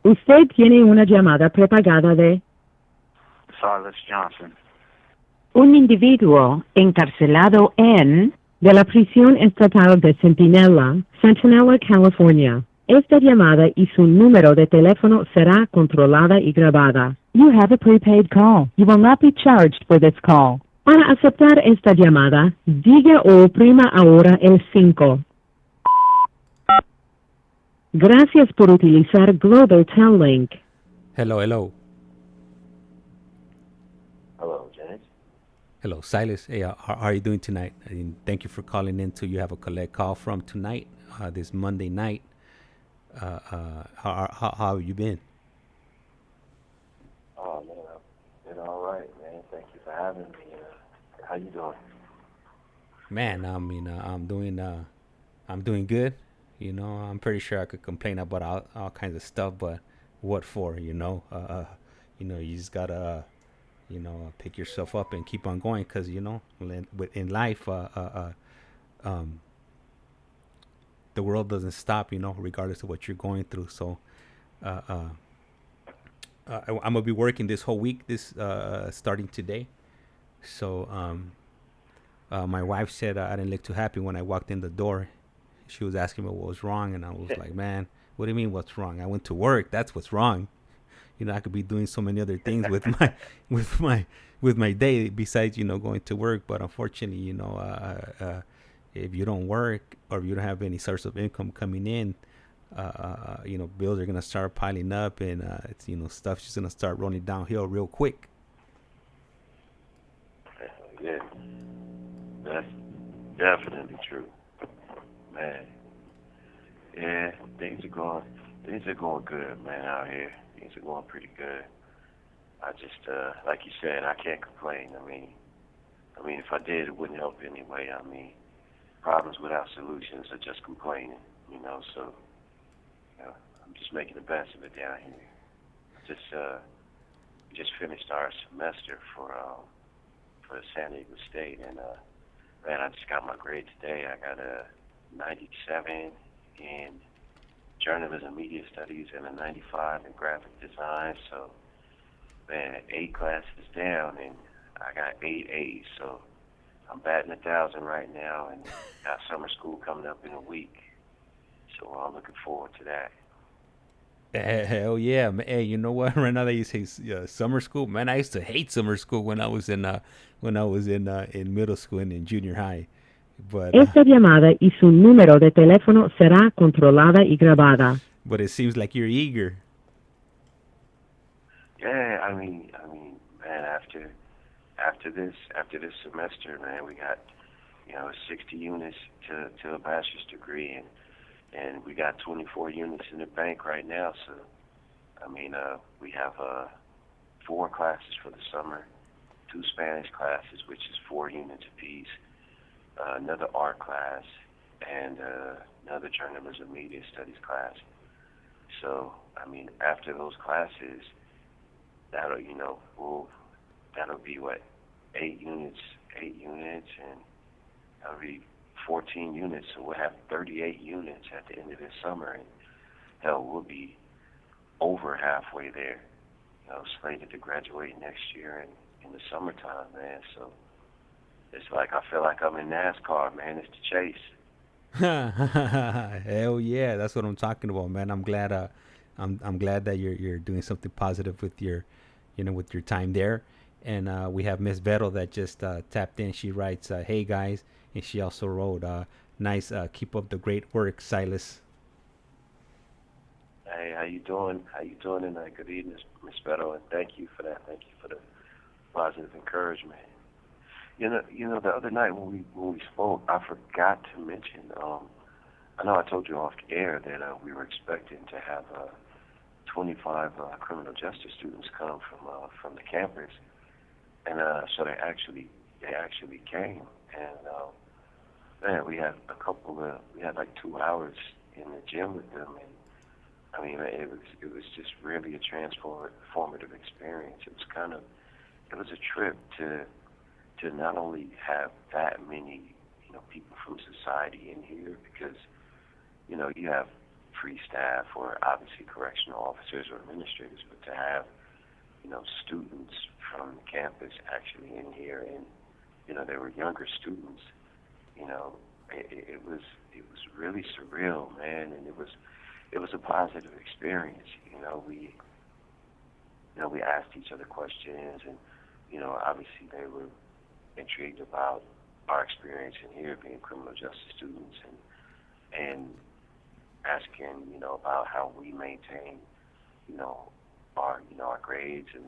Usted tiene una llamada prepagada de Silas Johnson. un individuo encarcelado en de la prisión estatal de Centinela, California. Esta llamada y su número de teléfono será controlada y grabada. You have a prepaid call. You will not be charged for this call. Para aceptar esta llamada, diga o oprima ahora el 5. Gracias por utilizar Global Tel Link. Hello. Hello, James. Hello, Silas. Hey, how are you doing tonight? And thank you for calling in to You Have a Collect Call From tonight, this Monday night. How have you been? Oh, man, I've been all right, man. Thank you for having me. How you doing? Man, I mean, I'm doing good. I'm pretty sure I could complain about all kinds of stuff, but what for? You just gotta, pick yourself up and keep on going, because in life, the world doesn't stop, regardless of what you're going through. So, I'm gonna be working this whole week, starting today. So, my wife said I didn't look too happy when I walked in the door. She was asking me what was wrong, and I was like, "Man, what do you mean what's wrong? I went to work. That's what's wrong. I could be doing so many other things with my day besides going to work. But unfortunately, if you don't work or if you don't have any source of income coming in, bills are gonna start piling up, and stuff's just gonna start rolling downhill real quick." Yeah, that's definitely true, man. Yeah, things are going good, man, out here. Things are going pretty good. I just, like you said, I can't complain. I mean, if I did, it wouldn't help anyway. I mean, problems without solutions are just complaining, So, I'm just making the best of it down here. Just finished our semester for San Diego State, and man, I just got my grade today. I got a 97 in journalism, media studies, and a 95 in graphic design. So, man, 8 classes down, and I got 8 A's. So, I'm batting 1,000 right now, and got summer school coming up in a week. So, I'm looking forward to that. Hell yeah, man. Hey, you know what? Right now that you say summer school, man, I used to hate summer school when I was in middle school and in junior high. But Esta llamada y su número de teléfono será controlada y grabada. But it seems like you're eager. Yeah, I mean, man, after this semester, man, we got 60 units to a bachelor's degree, and we got 24 units in the bank right now. So, I mean, we have 4 classes for the summer, 2 Spanish classes, which is 4 units apiece, another art class, and another journalism media studies class. So, I mean, after those classes, that'll be what, 8 units, and that'll be 14 units, so we'll have 38 units at the end of this summer, and hell, we'll be over halfway there, slated to graduate next year in the summertime, man. So it's like I feel like I'm in NASCAR, man. It's the chase. Hell yeah, that's what I'm talking about, man. I'm glad I'm glad that you're doing something positive with your with your time there. And we have Miss Vero that just tapped in. She writes, "Hey guys," and she also wrote, "Nice, keep up the great work, Silas." Hey, how you doing? Tonight? Good evening, Miss Vero, and thank you for that. Thank you for the positive encouragement. You know, the other night when we spoke, I forgot to mention. I know I told you off air that we were expecting to have 25 criminal justice students come from the campus, and so they actually came, and man, we had like 2 hours in the gym with them, and I mean, it was just really a transformative experience. It was a trip to not only have that many people from society in here, because you have free staff or obviously correctional officers or administrators, but to have, students from the campus actually in here, and, they were younger students, it was really surreal, man, and it was a positive experience. We asked each other questions, and, obviously they were intrigued about our experience in here being criminal justice students, and asking, about how we maintain, our grades and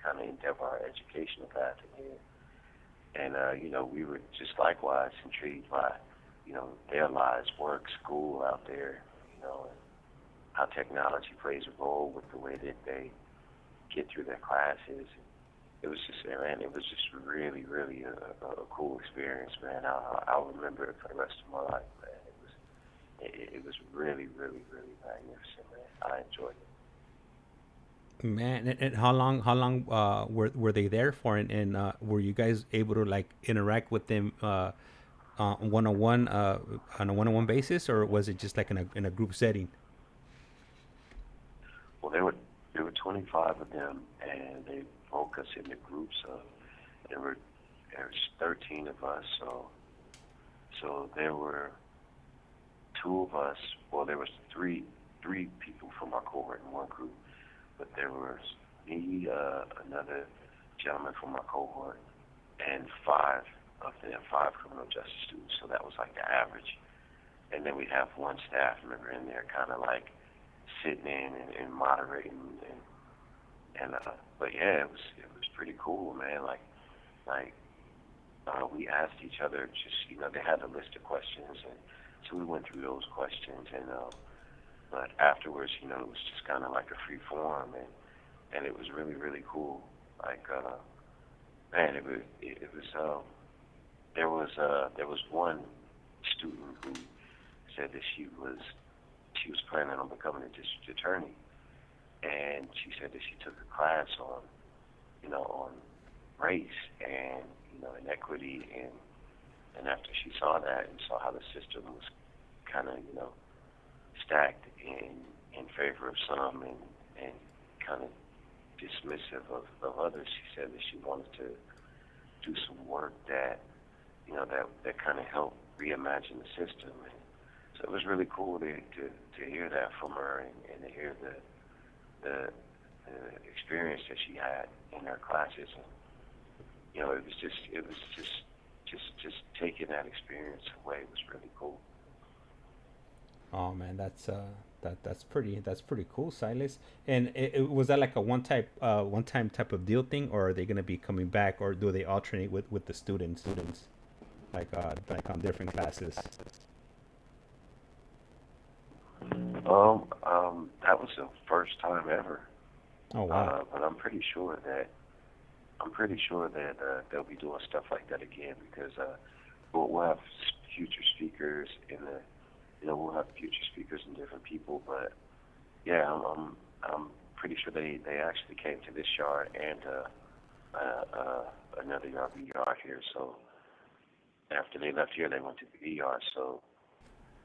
kind of endeavor our educational path in here. And, we were just likewise intrigued by, their lives, work, school out there, and how technology plays a role with the way that they get through their classes. It was just, man, it was just really, really a cool experience, man. I'll remember it for the rest of my life, man. It was really, really, really magnificent, man. I enjoyed it. Man, and how long were they there for, and were you guys able to like interact with them one-on-one on a one-on-one basis, or was it just like in a group setting? Well, there were 25 of them, and they broke us into groups of there was 13 of us, so there were two of us. Well, there was three people from our cohort in one group, but there was me, another gentleman from our cohort, and five criminal justice students. So that was like the average. And then we'd have one staff member in there, kind of like sitting in and moderating, but yeah, it was pretty cool, man. We asked each other, just they had a list of questions, and so we went through those questions, and but afterwards, it was just kind of like a free form, and it was really, really cool. Man, there was one student who said that she was planning on becoming a district attorney, and she said that she took a class on race and inequity, and after she saw that and saw how the system was kind of stacked in favor of some and kind of dismissive of others, she said that she wanted to do some work that that kind of helped reimagine the system. And so it was really cool to hear that from her, and to hear the experience that she had in her classes. And it was just taking that experience away was really cool. Oh man, that's pretty cool, Silas. And it was that like a one time type of deal thing, or are they gonna be coming back, or do they alternate with the students like on different classes? That was the first time ever. Oh wow! But I'm pretty sure that they'll be doing stuff like that again, because we'll have future speakers we'll have future speakers and different people. But yeah, I'm pretty sure they actually came to this yard and another yard here. So after they left here, they went to the yard. So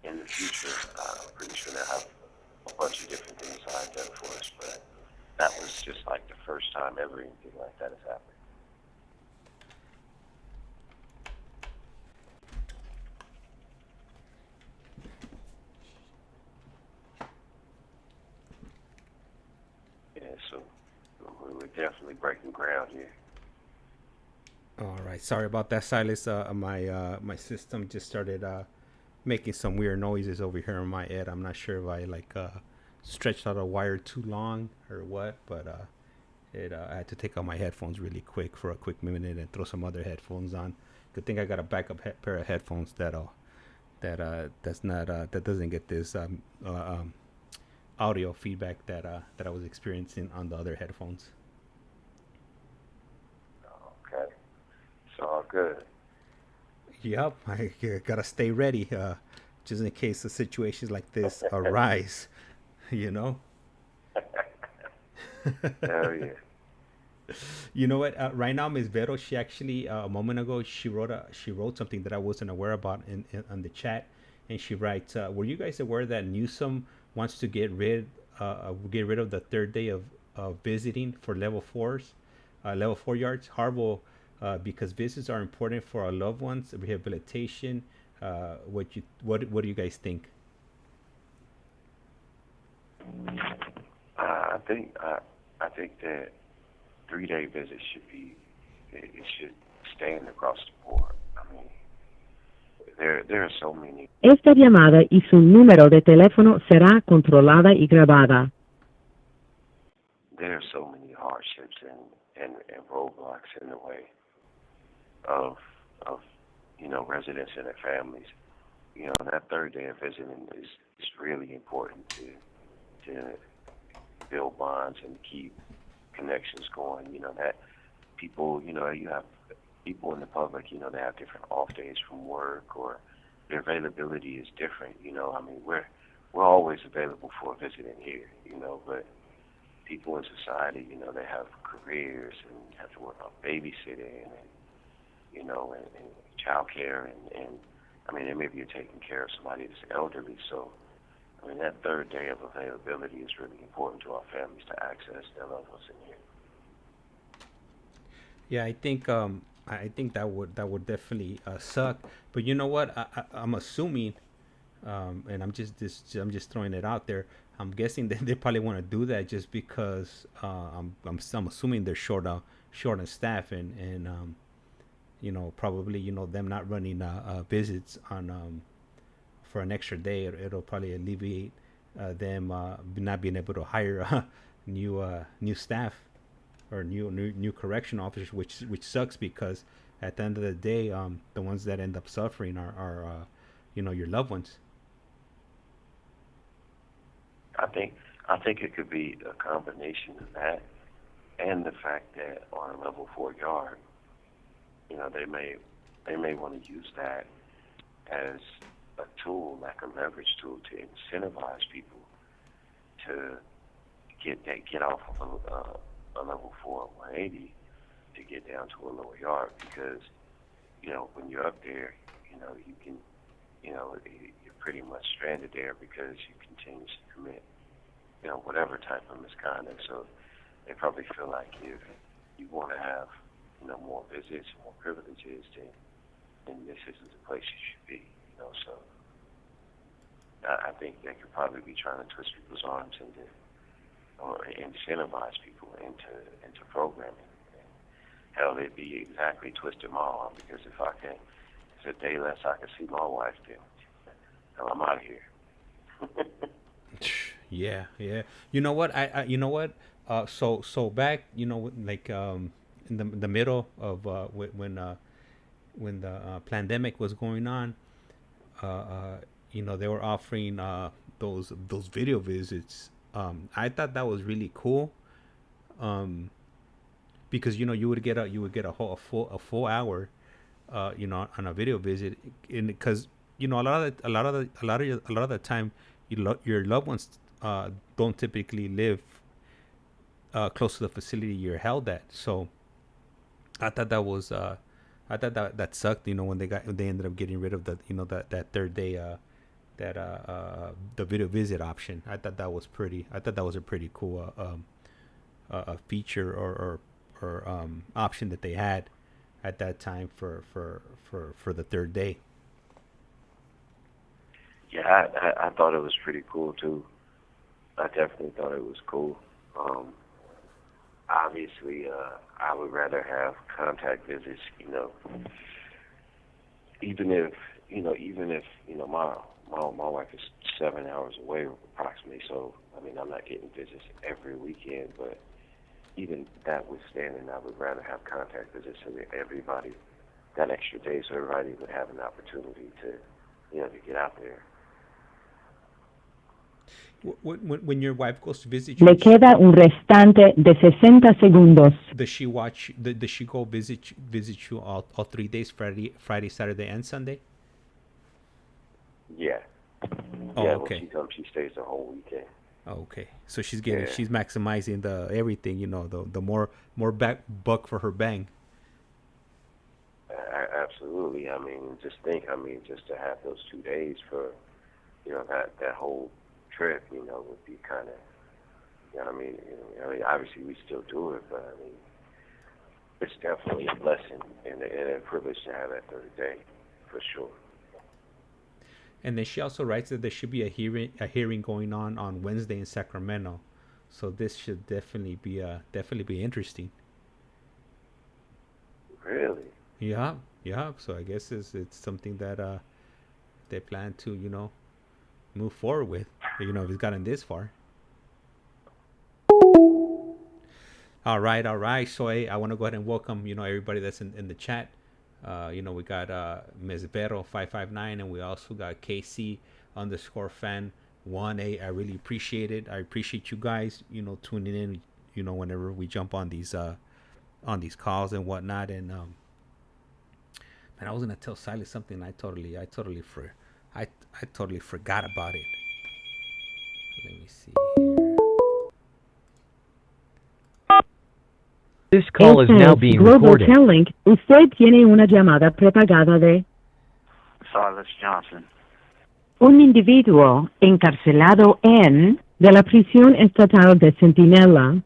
in the future, I'm pretty sure they'll have a bunch of different things lined up for us. But that was just like the first time ever anything like that has happened. Yeah, so we're definitely breaking ground here. All right, sorry about that, Silas. My system just started making some weird noises over here on my end. I'm not sure if I stretched out a wire too long or what, but I had to take out my headphones really quick for a quick minute and throw some other headphones on. Good thing I got a backup pair of headphones that doesn't get this audio feedback that I was experiencing on the other headphones. Okay, it's all good. Yep, I gotta stay ready, just in case the situations like this arise. Hell yeah. You know what? Right now, Ms. Vero, she actually a moment ago she wrote something that I wasn't aware about in the chat, and she writes, "Were you guys aware that Newsom wants to get rid of the third day of visiting for level 4 yards? Horrible, because visits are important for our loved ones. Rehabilitation. What do you guys think?" I think that 3-day visits it should stand across the board. I mean, there are so many. Esta llamada y su número de teléfono será controlada y grabada. There are so many hardships and roadblocks in the way of residents and their families. That third day of visiting is really important to build bonds and keep connections going. That people, you have people in the public, they have different off days from work, or their availability is different. I mean, we're always available for a visit in here, but people in society, they have careers and have to work on babysitting and child care and I mean, maybe you're taking care of somebody that's elderly. So, I mean, that third day of availability is really important to our families to access their loved ones in here. Yeah, I think that would definitely suck. But you know what? I'm assuming, and I'm just throwing it out there. I'm guessing that they probably want to do that just because I'm assuming they're short on staff and probably them not running visits on for an extra day. It'll probably alleviate them not being able to hire new staff or new correction officers, which sucks because at the end of the day, the ones that end up suffering are your loved ones. I think it could be a combination of that and the fact that on a level 4 yard, they may want to use that as a tool, like a leverage tool, to incentivize people to get off of a level 4 180 to get down to a lower yard, because when you're up there, you can you're pretty much stranded there because you continue to commit whatever type of misconduct. So they probably feel like if you want to have more visits, more privileges, then this isn't the place you should be. So I think they could probably be trying to twist people's arms or incentivize people into programming. Hell, it'd be exactly twisting my arm, because if it's a day less I can see my wife, then hell, I'm out of here. Yeah. You know what? So back, like in the middle of when the pandemic was going on, they were offering those video visits. I thought that was really cool, because you would get a full hour, on a video visit, because a lot of the time your loved ones don't typically live close to the facility you're held at. So I thought that sucked. When they ended up getting rid of that third day, the video visit option. I thought that was a pretty cool a feature or option that they had at that time for the third day. Yeah, I thought it was pretty cool too. I definitely thought it was cool. Obviously, I would rather have contact visits. Even if my wife is 7 hours away approximately, so I mean I'm not getting visits every weekend, but even that withstanding, I would rather have contact visits so that everybody, that extra day, so everybody would have an opportunity to get out there. When your wife goes to visit you, Le queda un restante de 60 segundos. Does she go visit you all 3 days, Friday, Saturday, and Sunday? Yeah. Oh, yeah, okay. When she comes, she stays the whole weekend. Oh, okay. So she's maximizing the everything, the more buck for her bang. absolutely. I mean, just think. I mean, just to have those 2 days for, that whole trip, would be kind of, obviously we still do it, but I mean, it's definitely a blessing and a privilege to have that third day, for sure. And then she also writes that there should be a hearing going on Wednesday in Sacramento, so this should definitely be interesting. Really? Yeah. So I guess it's something that they plan to move forward with. If it's gotten this far. All right. So I want to go ahead and welcome everybody that's in the chat. We got Ms. Vero 559, and we also got KC_fan 1A. I really appreciate it. I appreciate you guys tuning in whenever we jump on these calls and whatnot. And man, I was gonna tell Silas something. I totally forgot about it. Let me see here. This call is now being Global recorded. Telling. Usted tiene una llamada prepagada de Silas Johnson. un individuo encarcelado de la prisión estatal de Centinela,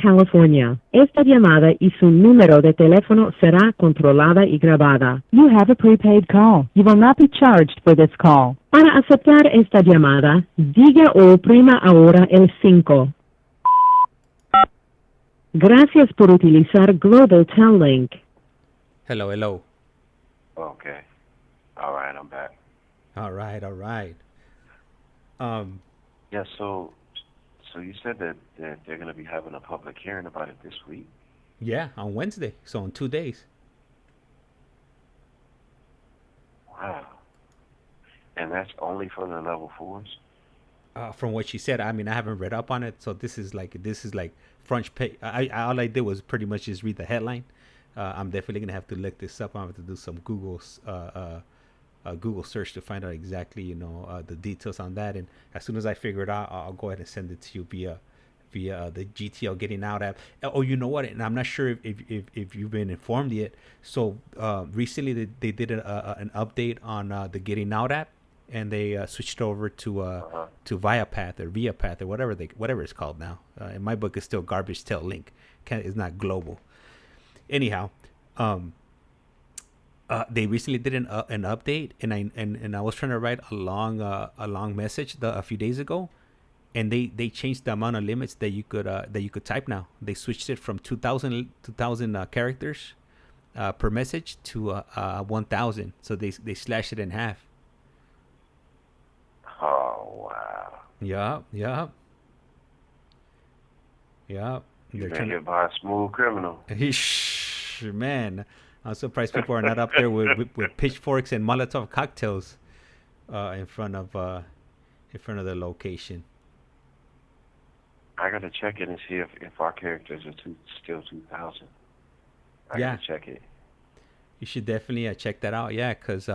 California. Esta llamada y su número de teléfono será controlada y grabada. You have a prepaid call. You will not be charged for this call. Para aceptar esta llamada, diga o oprima ahora el 5. Gracias por utilizar Global Telling. Hello. Okay. All right, I'm back. All right. Yeah, so you said that they're going to be having a public hearing about it this week? Yeah, on Wednesday. So in 2 days. Wow. And that's only for the level 4s? From what she said, I mean, I haven't read up on it, so this is like front page. All I did was pretty much just read the headline. I'm definitely gonna have to look this up. I'm gonna have to do some Google search to find out exactly the details on that. And as soon as I figure it out, I'll go ahead and send it to you via the GTL Getting Out app. Oh, you know what? And I'm not sure if you've been informed yet. So recently they did an update on the Getting Out app. And they switched over to Viapath or Viapath or whatever it's called now. In my book, it's still Garbage Tail Link. It's not global. Anyhow, they recently did an update, and I was trying to write a long message a few days ago, and they changed the amount of limits that you could type now. They switched it from 2,000 characters per message to 1,000. So they slashed it in half. Oh, wow. Yeah. You've been hit by a smooth criminal. Man, I'm surprised people are not up there with pitchforks and Molotov cocktails in front of the location. I gotta check it and see if our characters are still 2,000. I gotta check it. You should definitely check that out. Yeah, because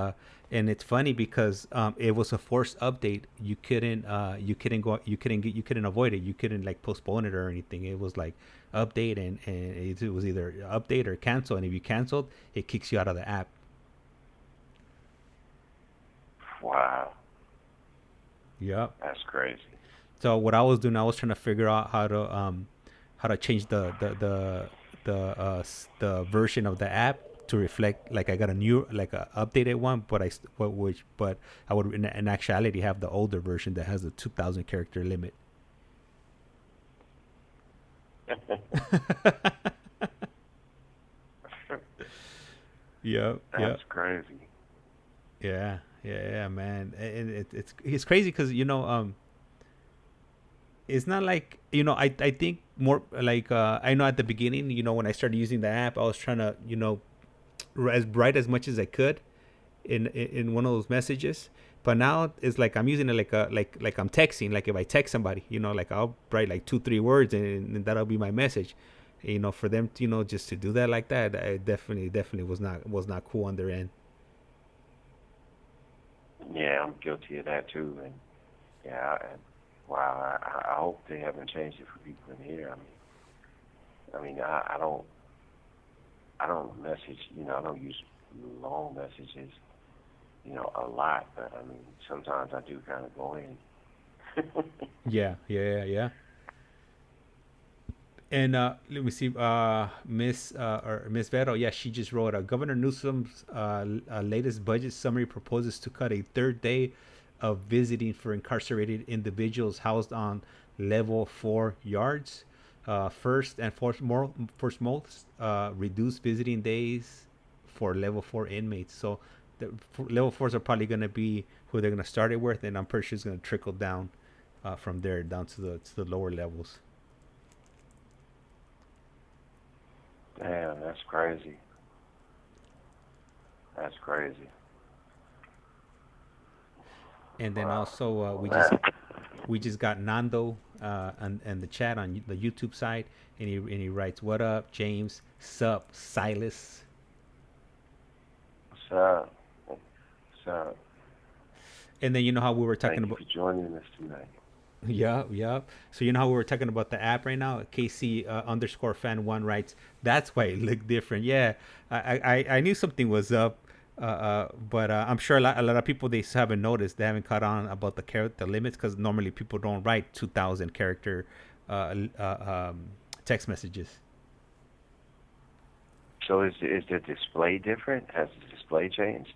and it's funny because it was a forced update. You couldn't avoid it. You couldn't like postpone it or anything. It was like update and it was either update or cancel. And if you canceled, it kicks you out of the app. Wow. Yep. That's crazy. So what I was doing, I was trying to figure out how to change the version of the app to reflect like I got a new a updated one, but I would in actuality have the older version that has the 2,000 character limit. That's crazy. Yeah, man. And it's crazy because it's not like I think more like I know at the beginning when I started using the app I was trying to as bright as much as I could in one of those messages, but now it's like I'm using it like I'm texting. Like if I text somebody, like I'll write like 2-3 words and that'll be my message. For them to just to do that like that, it definitely was not cool on their end. Yeah, I'm guilty of that too, and wow, I hope they haven't changed it for people in here. I mean, I don't message, I don't use long messages, you know, a lot. But I mean, sometimes I do kind of go in. Yeah. And let me see, Miss Vero, yeah, she just wrote, Governor Newsom's latest budget summary proposes to cut a third day of visiting for incarcerated individuals housed on level 4 yards. First and foremost, reduce visiting days for level 4 inmates. So the level 4s are probably going to be who they're going to start it with, and I'm pretty sure it's going to trickle down from there down to the lower levels. Damn, that's crazy. That's crazy. And then Wow. also we just got Nando and the chat on the YouTube side, and he writes, "What up, James? Sup, Silas?" What's up? What's up? And then you know how we were talking Thank about. you for joining us tonight. Yeah. So you know how we were talking about the app right now? KC underscore fan one writes, "That's why it looked different." Yeah, I knew something was up, but I'm sure a lot of people, they haven't noticed. They haven't caught on about the character limits, because normally people don't write 2,000 character text messages. So is the display different? Has the display changed?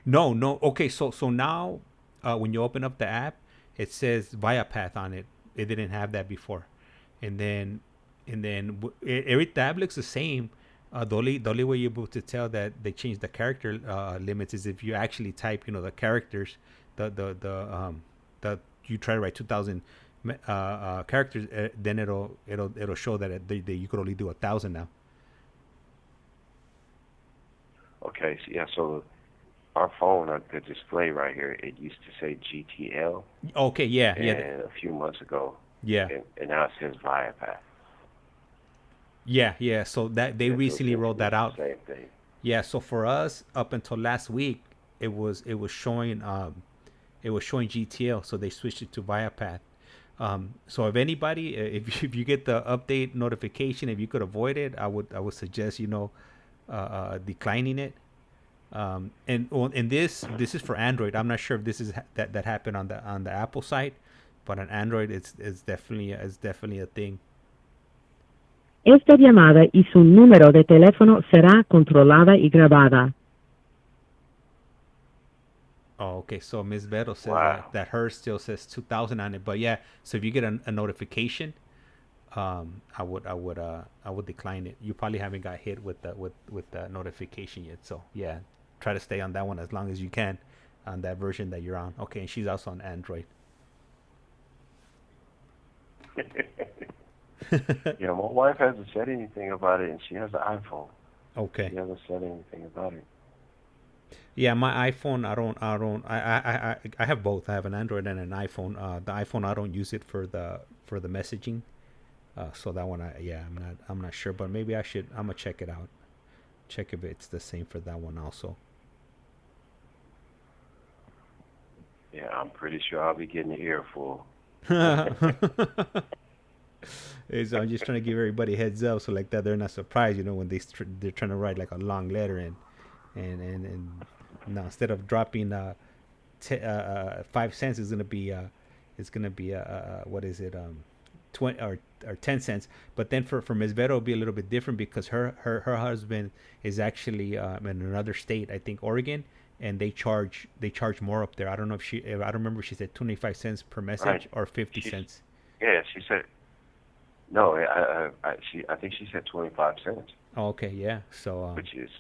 No. Okay, so now when you open up the app, it says Viapath on it. It didn't have that before, and then every tab looks the same. The only way you're able to tell that they changed the character limits is if you actually type, the characters, the you try to write 2,000 characters, then it'll show that you could only do 1,000 now. Okay, so yeah, so our phone, the display right here, it used to say GTL. Okay, yeah. A few months ago. Yeah. And now it says Viapath. Yeah. So that they recently rolled that out. Same thing. Yeah. So for us, up until last week, it was showing GTL. So they switched it to Viapath. So if anybody, if you get the update notification, if you could avoid it, I would suggest declining it. And this is for Android. I'm not sure if this is that happened on the Apple side, but on Android it's definitely a thing. Esta llamada y su número de teléfono será controlada y grabada. Oh, okay. So Ms. Vero says Wow. that hers still says 2,000 on it, but yeah. So if you get a notification, I would decline it. You probably haven't got hit with the notification yet. So yeah, try to stay on that one as long as you can, on that version that you're on. Okay, and she's also on Android. Yeah, my wife hasn't said anything about it, and she has an iPhone. Okay. She hasn't said anything about it. Yeah, my iPhone, I have both. I have an Android and an iPhone. The iPhone, I don't use it for the messaging. So that one, I'm not sure, but maybe I'm gonna check it out. Check if it's the same for that one also. Yeah, I'm pretty sure I'll be getting an earful. So I'm just trying to give everybody heads up, so like that they're not surprised, when they're trying to write like a long letter, and now instead of dropping 5 cents, it's gonna be what is it, 20 or 10 cents. But then for Ms. Vero, it'll be a little bit different, because her husband is actually in another state, I think Oregon, and they charge more up there. I don't know I don't remember if she said 25 cents per message, right, or 50 cents. Yeah, she said. No, I think she said 25 cents. Oh, okay, yeah. So which is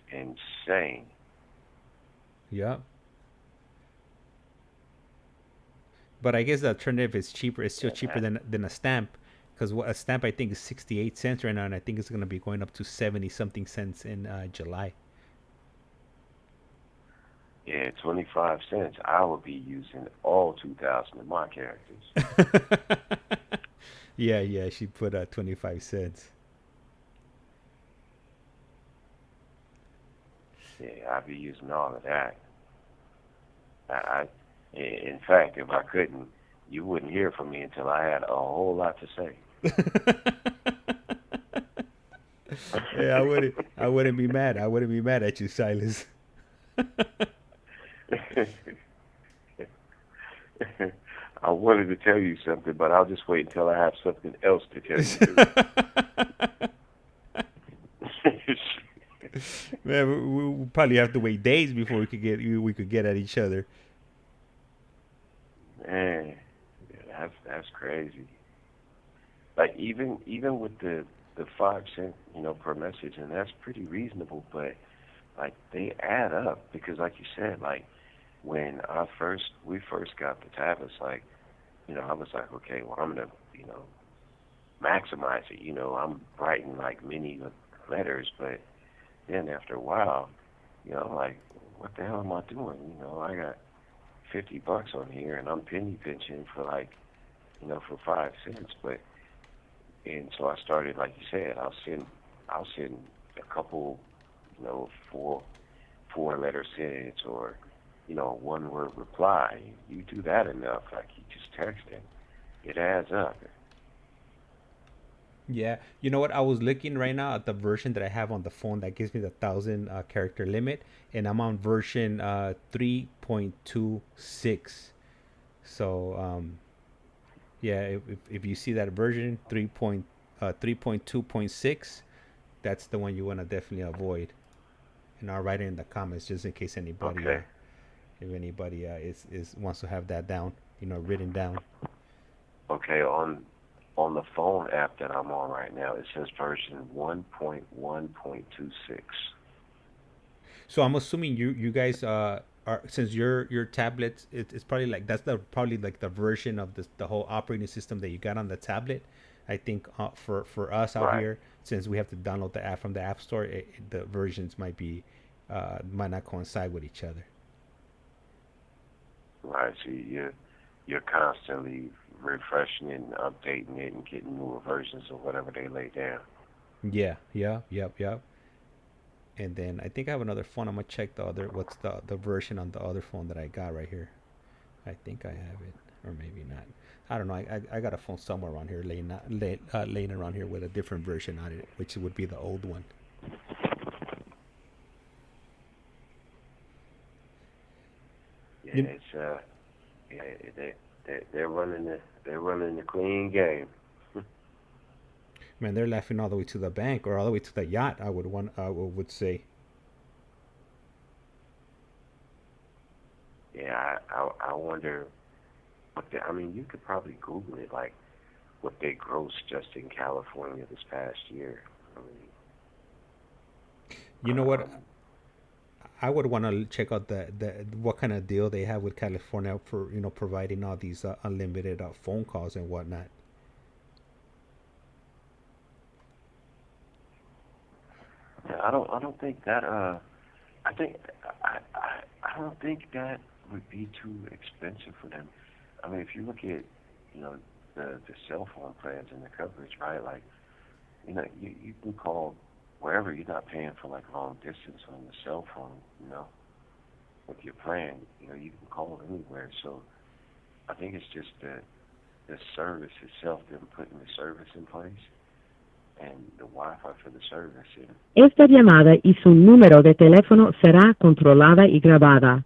insane. Yeah. But I guess the alternative is cheaper. It's still cheaper than a stamp, because a stamp, I think, is 68 cents right now, and I think it's going to be going up to 70 something cents in July. Yeah, 25 cents. I would be using all 2,000 of my characters. Yeah, she put 25 cents. Yeah, I'd be using all of that. In fact, if I couldn't, you wouldn't hear from me until I had a whole lot to say. Yeah, I wouldn't be mad. I wouldn't be mad at you, Silas. I wanted to tell you something, but I'll just wait until I have something else to tell you. Man, we probably have to wait days before we could get at each other. Man, yeah, that's crazy. Like even with the 5 cent, per message, and that's pretty reasonable. But like they add up because, like you said, like when we first got the tablets, like I was like, okay, well I'm gonna maximize it. I'm writing like many letters, but then after a while, like what the hell am I doing? I got $50 on here, and I'm penny pinching for like for 5 cents, but. And so I started, like you said, I'll send a couple, four letter sends or, one word reply. You do that enough, like you just texting, it adds up. Yeah, you know what? I was looking right now at the version that I have on the phone that gives me the 1,000 character limit, and I'm on version 3.26. So yeah, if you see that version 3.2.6, that's the one you want to definitely avoid. And I'll write it in the comments just in case anybody, Okay. if anybody is wants to have that down, written down. Okay, on the phone app that I'm on right now, it says version 1.1.26. So I'm assuming you guys are, since your tablets, it's probably like that's probably like the version of the whole operating system that you got on the tablet. I think for us out Right. here, since we have to download the app from the app store, the versions might not coincide with each other. Right. So you're constantly refreshing and updating it and getting newer versions of whatever they lay down. Yeah, yeah, yep, yep. And then I think I have another phone. I'm gonna check what's the version on the other phone that I got right here. I think I have it, or maybe not. I don't know. I got a phone somewhere around here laying around here with a different version on it, which would be the old one. Yeah, You, it's they're running the clean game. man, they're laughing all the way to the bank or all the way to the yacht. I would say. Yeah, I wonder I mean, you could probably Google it, like what they grossed just in California this past year. I mean, You know what? um, I would want to check out the what kind of deal they have with California for providing all these unlimited phone calls and whatnot. yeah, I don't think that I think I don't think that would be too expensive for them. I mean, if you look at the cell phone plans and the coverage, right? Like you can call wherever. You're not paying for like long distance on the cell phone. With your plan, you can call anywhere. So I think it's just the service itself, them putting the service in place and the Wi-Fi for the service. And Esta llamada y su número de teléfono será controlada y grabada.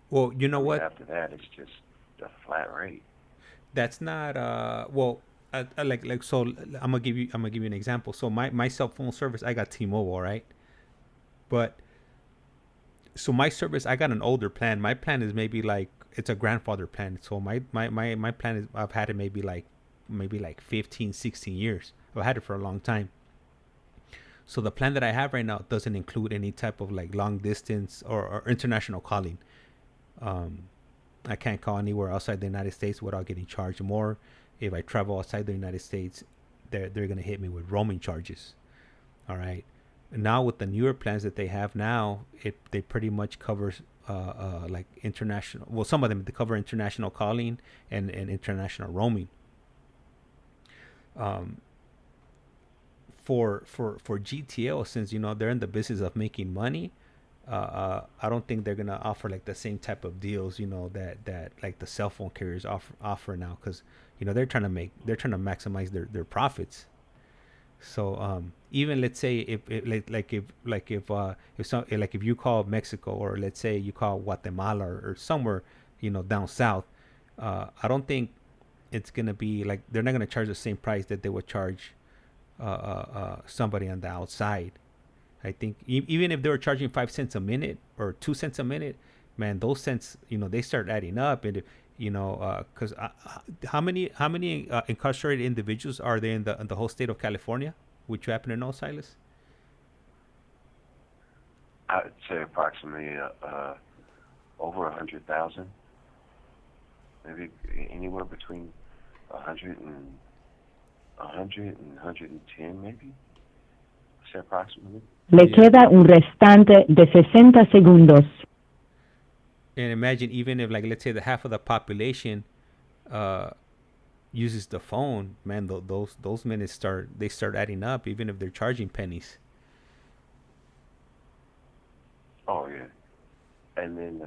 Well, you I know mean, what? after that, it's just a flat rate. That's not well. Like so, I'm gonna give you an example. So my cell phone service, I got T-Mobile, right? But so my service, I got an older plan. My plan is maybe like it's a grandfather plan. So my plan is I've had it maybe like 15, 16 years. I've had it for a long time. So the plan that I have right now doesn't include any type of like long distance or international calling. Um, I can't call anywhere outside the United States without getting charged more. If I travel outside the United States, they're gonna hit me with roaming charges. All right. Now with the newer plans that they have now, they pretty much covers like international. Well, some of them they cover international calling and international roaming. Um, for GTL, since they're in the business of making money, I don't think they're gonna offer like the same type of deals, that like the cell phone carriers offer now, because they're trying to maximize their profits. So even let's say if if you call Mexico, or let's say you call Guatemala, or somewhere, down south, I don't think it's gonna be like, they're not gonna charge the same price that they would charge somebody on the outside. I think even if they were charging 5 cents a minute or 2 cents a minute, man, those cents, they start adding up. And because how many incarcerated individuals are there in the whole state of California? Would you happen to know, Silas? I'd say approximately over 100,000, maybe anywhere between 100 and 110, maybe. Say approximately. Le queda un restante de 60 segundos. And imagine, even if, like, let's say the half of the population uses the phone, man, those minutes start adding up, even if they're charging pennies. Oh yeah, and then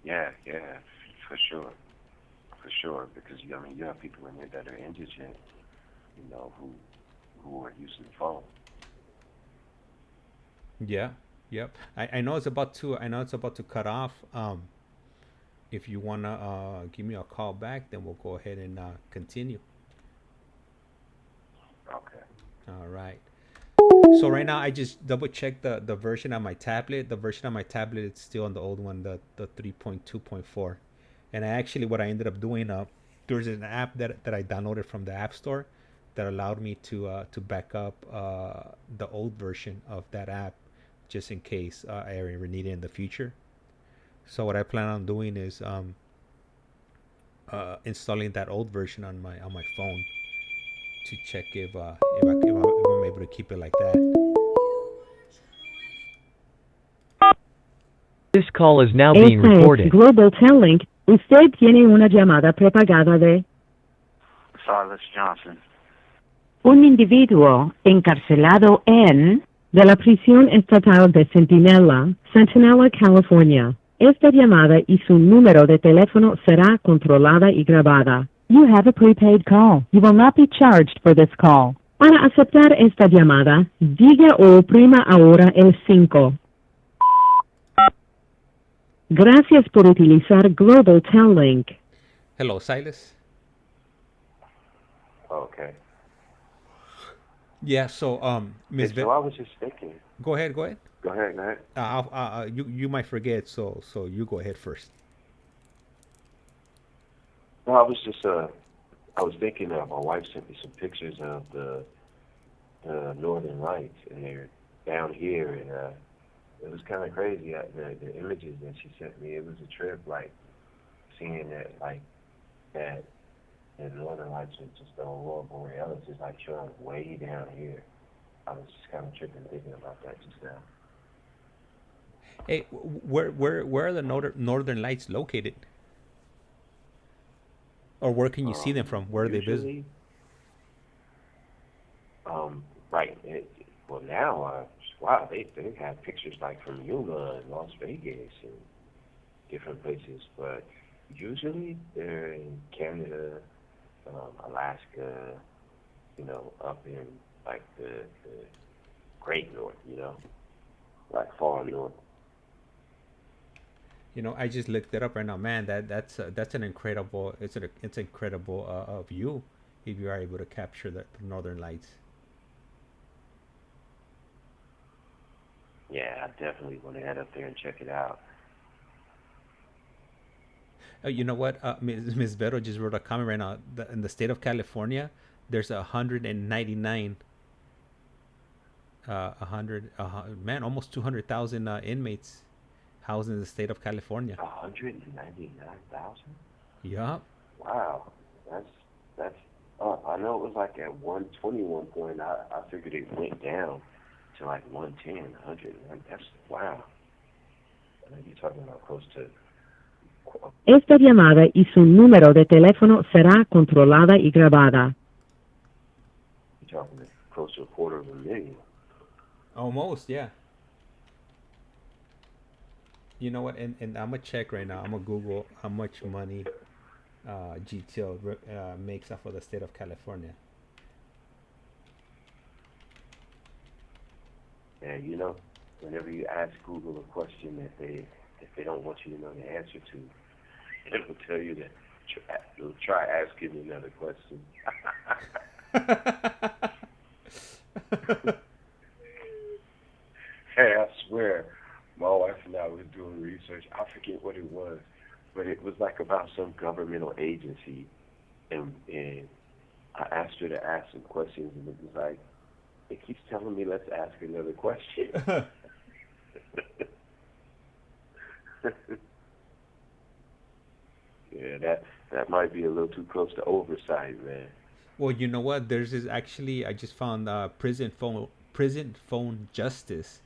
yeah, for sure, because you have people in there that are indigent, who are using the phone. Yeah. Yep. I know it's about to cut off. If you wanna give me a call back, then we'll go ahead and continue. Okay. All right. So right now I just double checked the version on my tablet. The version on my tablet is still on the old one, the 3.2.4. And what I ended up doing, there's an app that I downloaded from the App Store that allowed me to back up the old version of that app, just in case I ever need it in the future. So what I plan on doing is installing that old version on my phone to check if I'm able to keep it like that. This call is now being Esta es recorded. Global Telling. Usted tiene una llamada prepagada de Silas Johnson. un individuo encarcelado en de la prisión estatal de Centinela, California. Esta llamada y su número de teléfono será controlada y grabada. You have a prepaid call. You will not be charged for this call. Para aceptar esta llamada, diga o oprima ahora el 5. Gracias por utilizar Global Telling. Hello, Silas. Okay. Yeah. So Ms. So I was just thinking. Go ahead. Go ahead. You might forget, so you go ahead first. No, I was thinking. My wife sent me some pictures of the Northern Lights, and they're down here, and it was kind of crazy. The images that she sent me, it was a trip, like seeing that the Northern Lights was just the Aurora Borealis is like showing way down here. I was just kind of tripping thinking about that just now. Hey, where are the Northern Lights located? Or where can you see them from? Where are they visible? Right. Well, now, wow, they have pictures like from Yuma and Las Vegas and different places, but usually they're in Canada, Alaska, up in like the Great North, like far north. I just looked it up right now, man. That's an incredible. It's incredible view if you are able to capture the Northern Lights. Yeah, I definitely want to head up there and check it out. You know what? Ms. Vero just wrote a comment right now. In the state of California, there's 199. Almost 200,000 inmates housed in the state of California. 199,000? Yeah. Wow, that's. I know it was like at 120 one point. I figured it went down to like 110, 100. That's wow. I know you're talking about close to. Esta llamada y su número de teléfono será controlada y grabada. You're talking close to 250,000. Almost, yeah. You know what? And I'm gonna check right now. I'm gonna Google how much money GTO makes off of the state of California. And you know, whenever you ask Google a question that they don't want you to know the answer to, it will tell you that it'll try asking another question. Hey, I swear, my wife and I was doing research. I forget what it was, but it was like about some governmental agency, and I asked her to ask some questions, and it was like, it keeps telling me let's ask another question. Yeah, that might be a little too close to oversight, man. Well, you know what? There's this actually. I just found prison phone justice,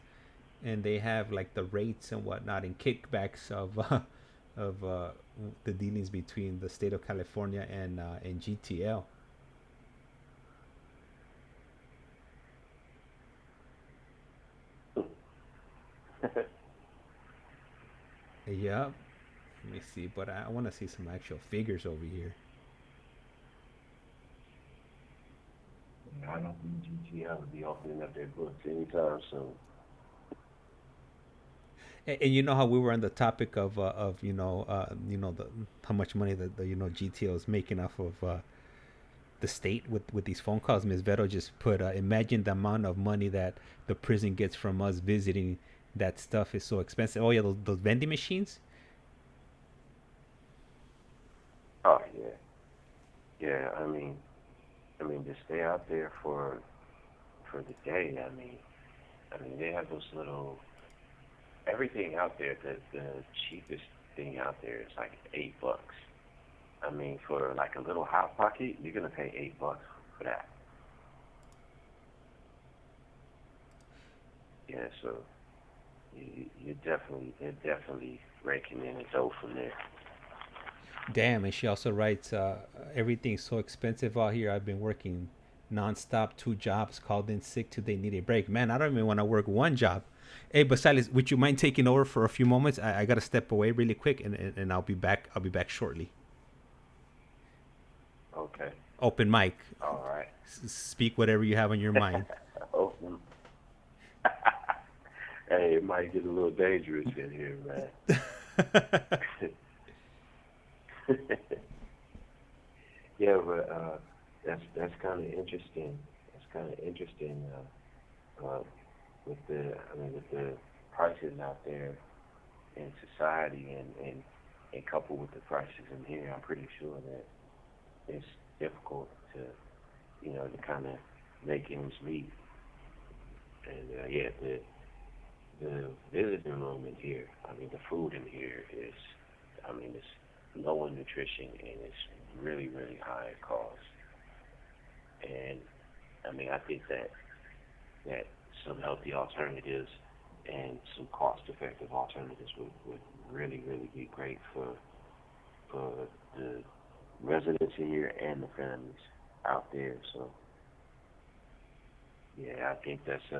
and they have like the rates and whatnot and kickbacks of the dealings between the state of California and GTL. Yep. Let me see, but I want to see some actual figures over here. I don't think GTL will be opening up their books anytime soon. And you know how we were on the topic of the how much money the GTL is making off of the state with these phone calls. Ms. Vero just put, imagine the amount of money that the prison gets from us visiting. That stuff is so expensive. Oh yeah, those vending machines. Oh yeah, yeah. I mean to stay out there for the day. I mean they have those little everything out there. The cheapest thing out there is like $8. I mean, for like a little hot pocket, you're gonna pay $8 for that. Yeah, so they're definitely raking in the dough from there. Damn, and she also writes, everything's so expensive out here. I've been working nonstop, 2 jobs, called in sick today, need a break. Man, I don't even want to work 1 job. Hey, but Silas, would you mind taking over for a few moments? I gotta step away really quick, and I'll be back. I'll be back shortly. Okay. Open mic. All right. Speak whatever you have on your mind. Open. Hey, it might get a little dangerous in here, man. Yeah, but that's kind of interesting. That's kind of interesting with the prices out there in society, and coupled with the prices in here. I'm pretty sure that it's difficult to kind of make ends meet. And yeah, the visiting room in here. I mean, the food in here is, it's low in nutrition, and it's really, really high in cost. And I think that some healthy alternatives and some cost-effective alternatives would really, really be great for the residents here and the families out there. So yeah, I think that's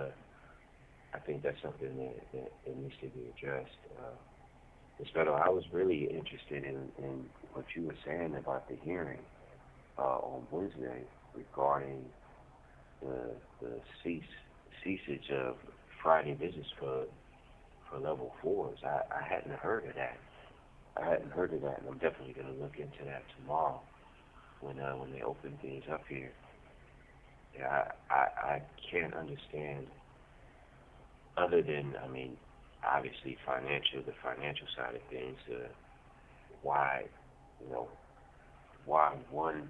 something that needs to be addressed. Instead, I was really interested in what you were saying about the hearing on Wednesday regarding the ceasage of Friday visits for level 4s. I hadn't heard of that. And I'm definitely going to look into that tomorrow when they open things up here. Yeah, I can't understand, other than, obviously the financial side of things, why one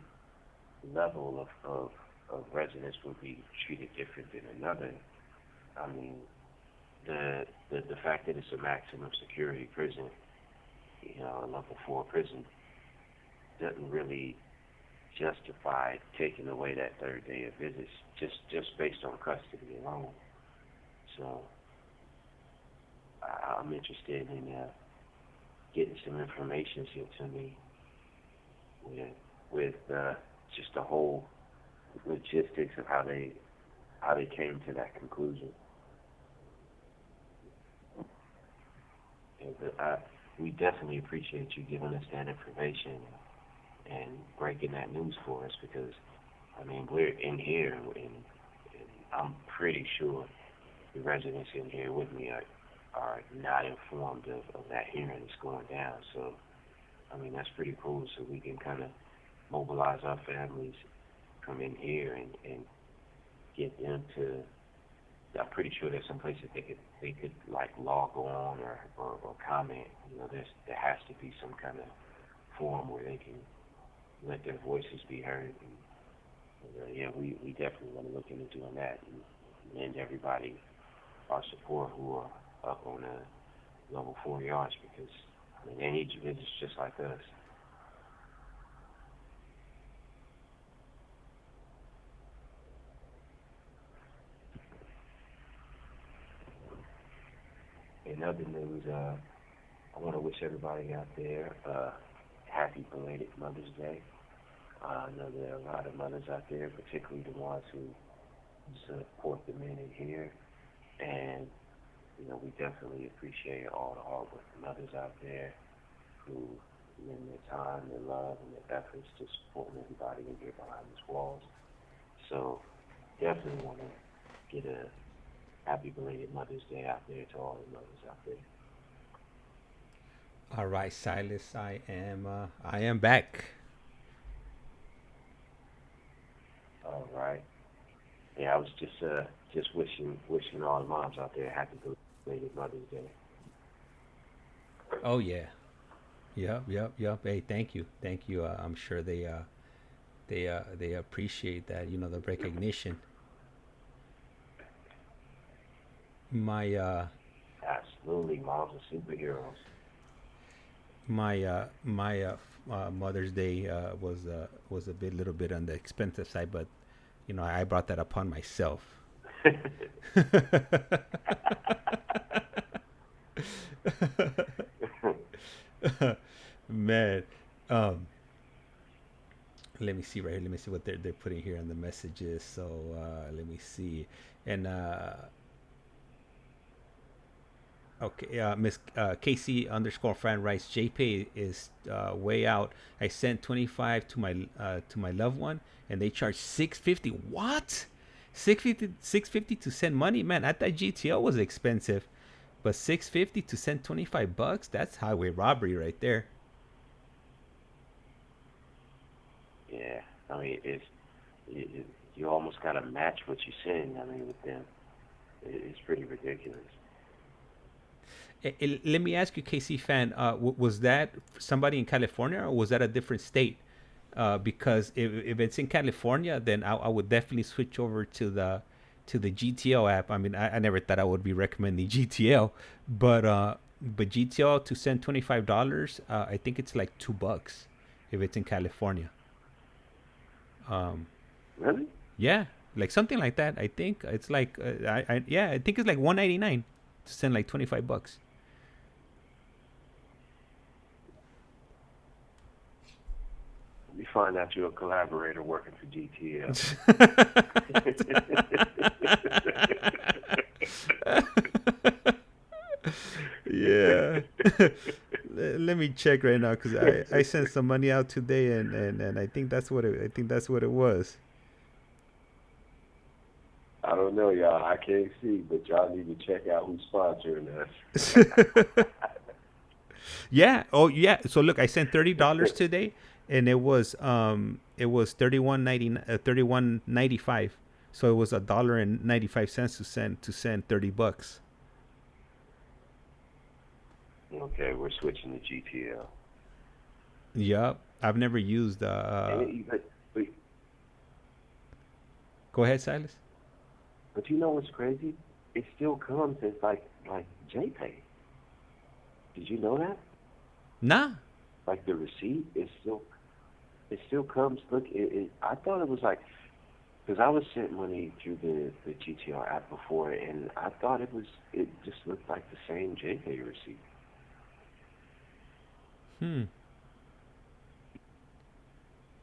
level of residents would be treated different than another. I mean, the fact that it's a maximum security prison, a level 4 prison, doesn't really justify taking away that third day of visits just based on custody alone. So I'm interested in getting some information sent to me with just the whole logistics of how they came to that conclusion. And we definitely appreciate you giving us that information and breaking that news for us, because we're in here, and I'm pretty sure the residents in here with me are not informed of that hearing that's going down. So, I mean, that's pretty cool. So we can kind of mobilize our families, come in here and get them to. I'm pretty sure there's some places they could like log on or comment. You know, there has to be some kind of forum where they can let their voices be heard. And yeah, we definitely want to look into doing that and lend everybody our support who are up on the level 4 yards, because I mean they need Juveniles just like us. In other news, I want to wish everybody out there happy belated Mother's Day. I know there are a lot of mothers out there, particularly the ones who support the men in here. And, you know, we definitely appreciate all the hard-working mothers out there who lend their time, their love, and their efforts to support everybody in here behind these walls. So definitely want to get a happy belated Mother's Day out there to all the mothers out there. All right, Silas, I am back. All right. Yeah, I was just wishing all the moms out there happy belated Mother's Day. Oh yeah, yep. Hey, thank you. I'm sure they appreciate that. You know, the recognition. My absolutely, moms are superheroes. My Mother's Day was a little bit on the expensive side, but you know, I brought that upon myself. Man, let me see right here. Let me see what they're putting here on the messages. So let me see. And okay, Miss Casey _ Fran writes, JPay is way out. I sent 25 to my loved one, and they charge $650. What? $650 to send money, man. I thought GTO was expensive, but $650 to send $25. That's highway robbery right there. Yeah, I mean you almost gotta match what you send. I mean, with them, it's pretty ridiculous. Let me ask you, KC fan, was that somebody in California or was that a different state? Because if it's in California, then I would definitely switch over to the GTO app. I mean, I never thought I would be recommending GTL, but GTL to send $25, I think it's like $2 if it's in California. Really? Yeah, like something like that. I think it's like I think it's like $199 to send like $25. You find out you're a collaborator working for GTL. Yeah. Let me check right now, because I sent some money out today, and I think that's what it was. I don't know, y'all. I can't see, but y'all need to check out who's sponsoring us. Yeah. Oh, yeah. So look, I sent $30 today, and it was $31.95. So it was $1.95 to send $30. Okay, we're switching to GTL. Yup. I've never used But Go ahead, Silas. But you know what's crazy? It still comes as like JPay. Did you know that? Nah. Like the receipt is still comes. Look, I thought it was like, because I was sent money through the GTR app before, and I thought it just looked like the same JPay receipt.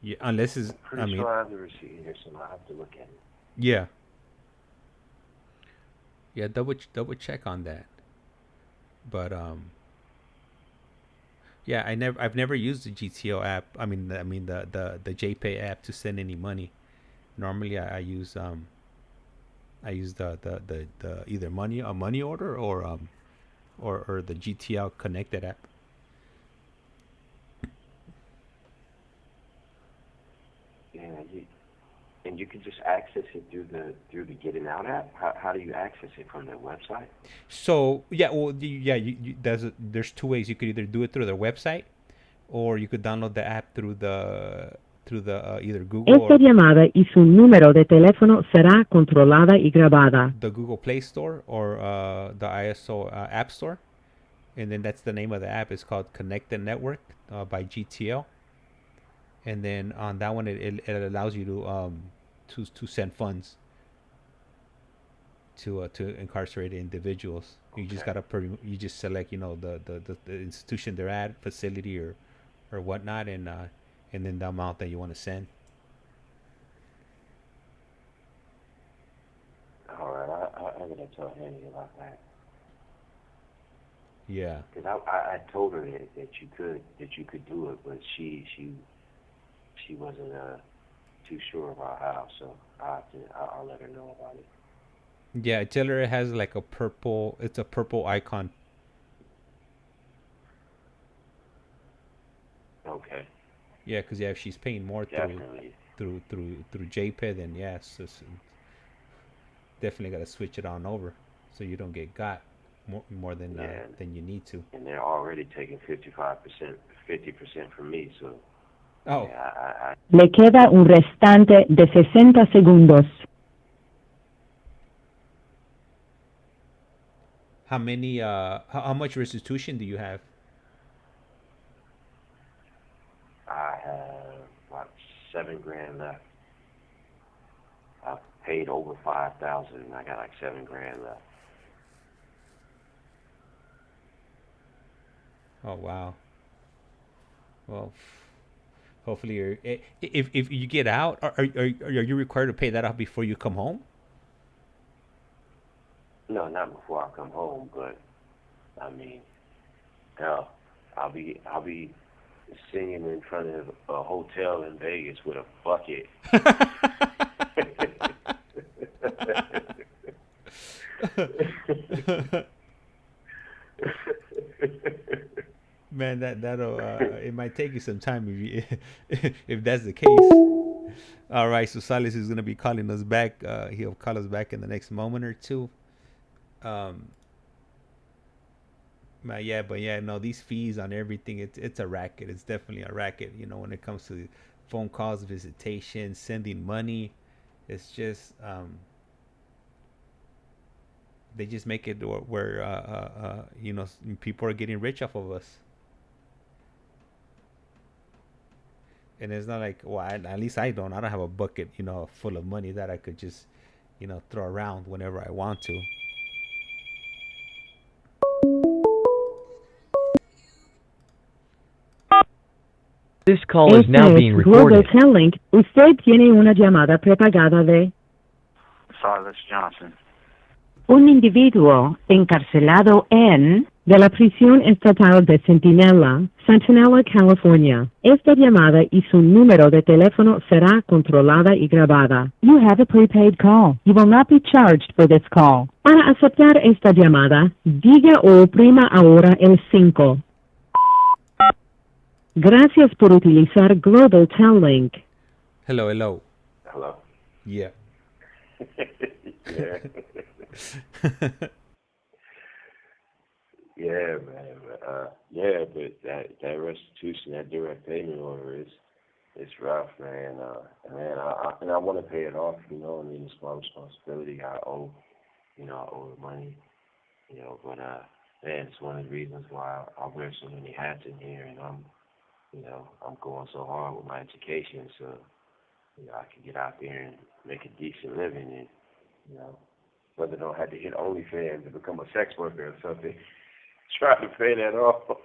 Yeah, unless it's. I'm pretty sure I have the receipt here, so I have to look at it. Yeah. Yeah, double check on that. But yeah, I've never used the GTO app. I mean the JPay app to send any money. Normally I use I use the either money order or the GTL connected app. Yeah, and you can just access it through the Getting Out app. How do you access it from their website? So yeah, well, there's two ways. You could either do it through their website, or you could download the app through the either Google Esta or llamada y su número de teléfono será controlada y grabada. the Google Play Store or the ISO App Store, and then that's the name of the app. It's called Connected Network by GTL, and then on that one it allows you to send funds to incarcerated individuals. You just Okay. you just select the institution they're at, facility or whatnot, and then the amount that you want to send. All right, I'm gonna tell Annie about that. Yeah. Because I told her that you could do it, but she wasn't too sure about how. So I'll let her know about it. Yeah, tell her it has like it's a purple icon. Okay. Yeah, because if she's paying more Definitely. through JPay, then yes, definitely got to switch it on over so you don't get got more than you need to. And they're already taking 50% from me, so Oh, yeah, Le queda un restante de 60 segundos. how many how much restitution do you have? I have about $7,000 left. I've paid over 5,000, and I got like $7,000 left. Oh wow. Well, hopefully if you get out, are you required to pay that off before you come home? No, not before I come home, but I mean, hell, I'll be singing in front of a hotel in Vegas with a bucket. Man, that'll it might take you some time if that's the case. All right, so Silas is gonna be calling us back. He'll call us back in the next moment or two. Um, but yeah, no, these fees on everything, it's a racket. It's definitely a racket. When it comes to phone calls, visitation, sending money, it's just they just make it where people are getting rich off of us. And it's not like, well, at least I don't have a bucket, full of money that I could just, throw around whenever I want to. This call is Este now es being Global recorded. Telling. Usted tiene una llamada prepagada de Silas Johnson. un individuo encarcelado de la prisión estatal de Centinela, California. Esta llamada y su número de teléfono será controlada y grabada. You have a prepaid call. You will not be charged for this call. Para aceptar esta llamada, diga o oprima ahora el 5. Gracias por utilizar Global Telling. Hello. Hello. Yeah. Yeah. Yeah, man. But that restitution, that direct payment order it's rough, man. I want to pay it off. I mean, it's my responsibility. I owe the money. But man, it's one of the reasons why I wear so many hats in here, and I'm going so hard with my education, so I can get out there and make a decent living, and whether I don't have to hit OnlyFans to become a sex worker or something. Try to pay that off.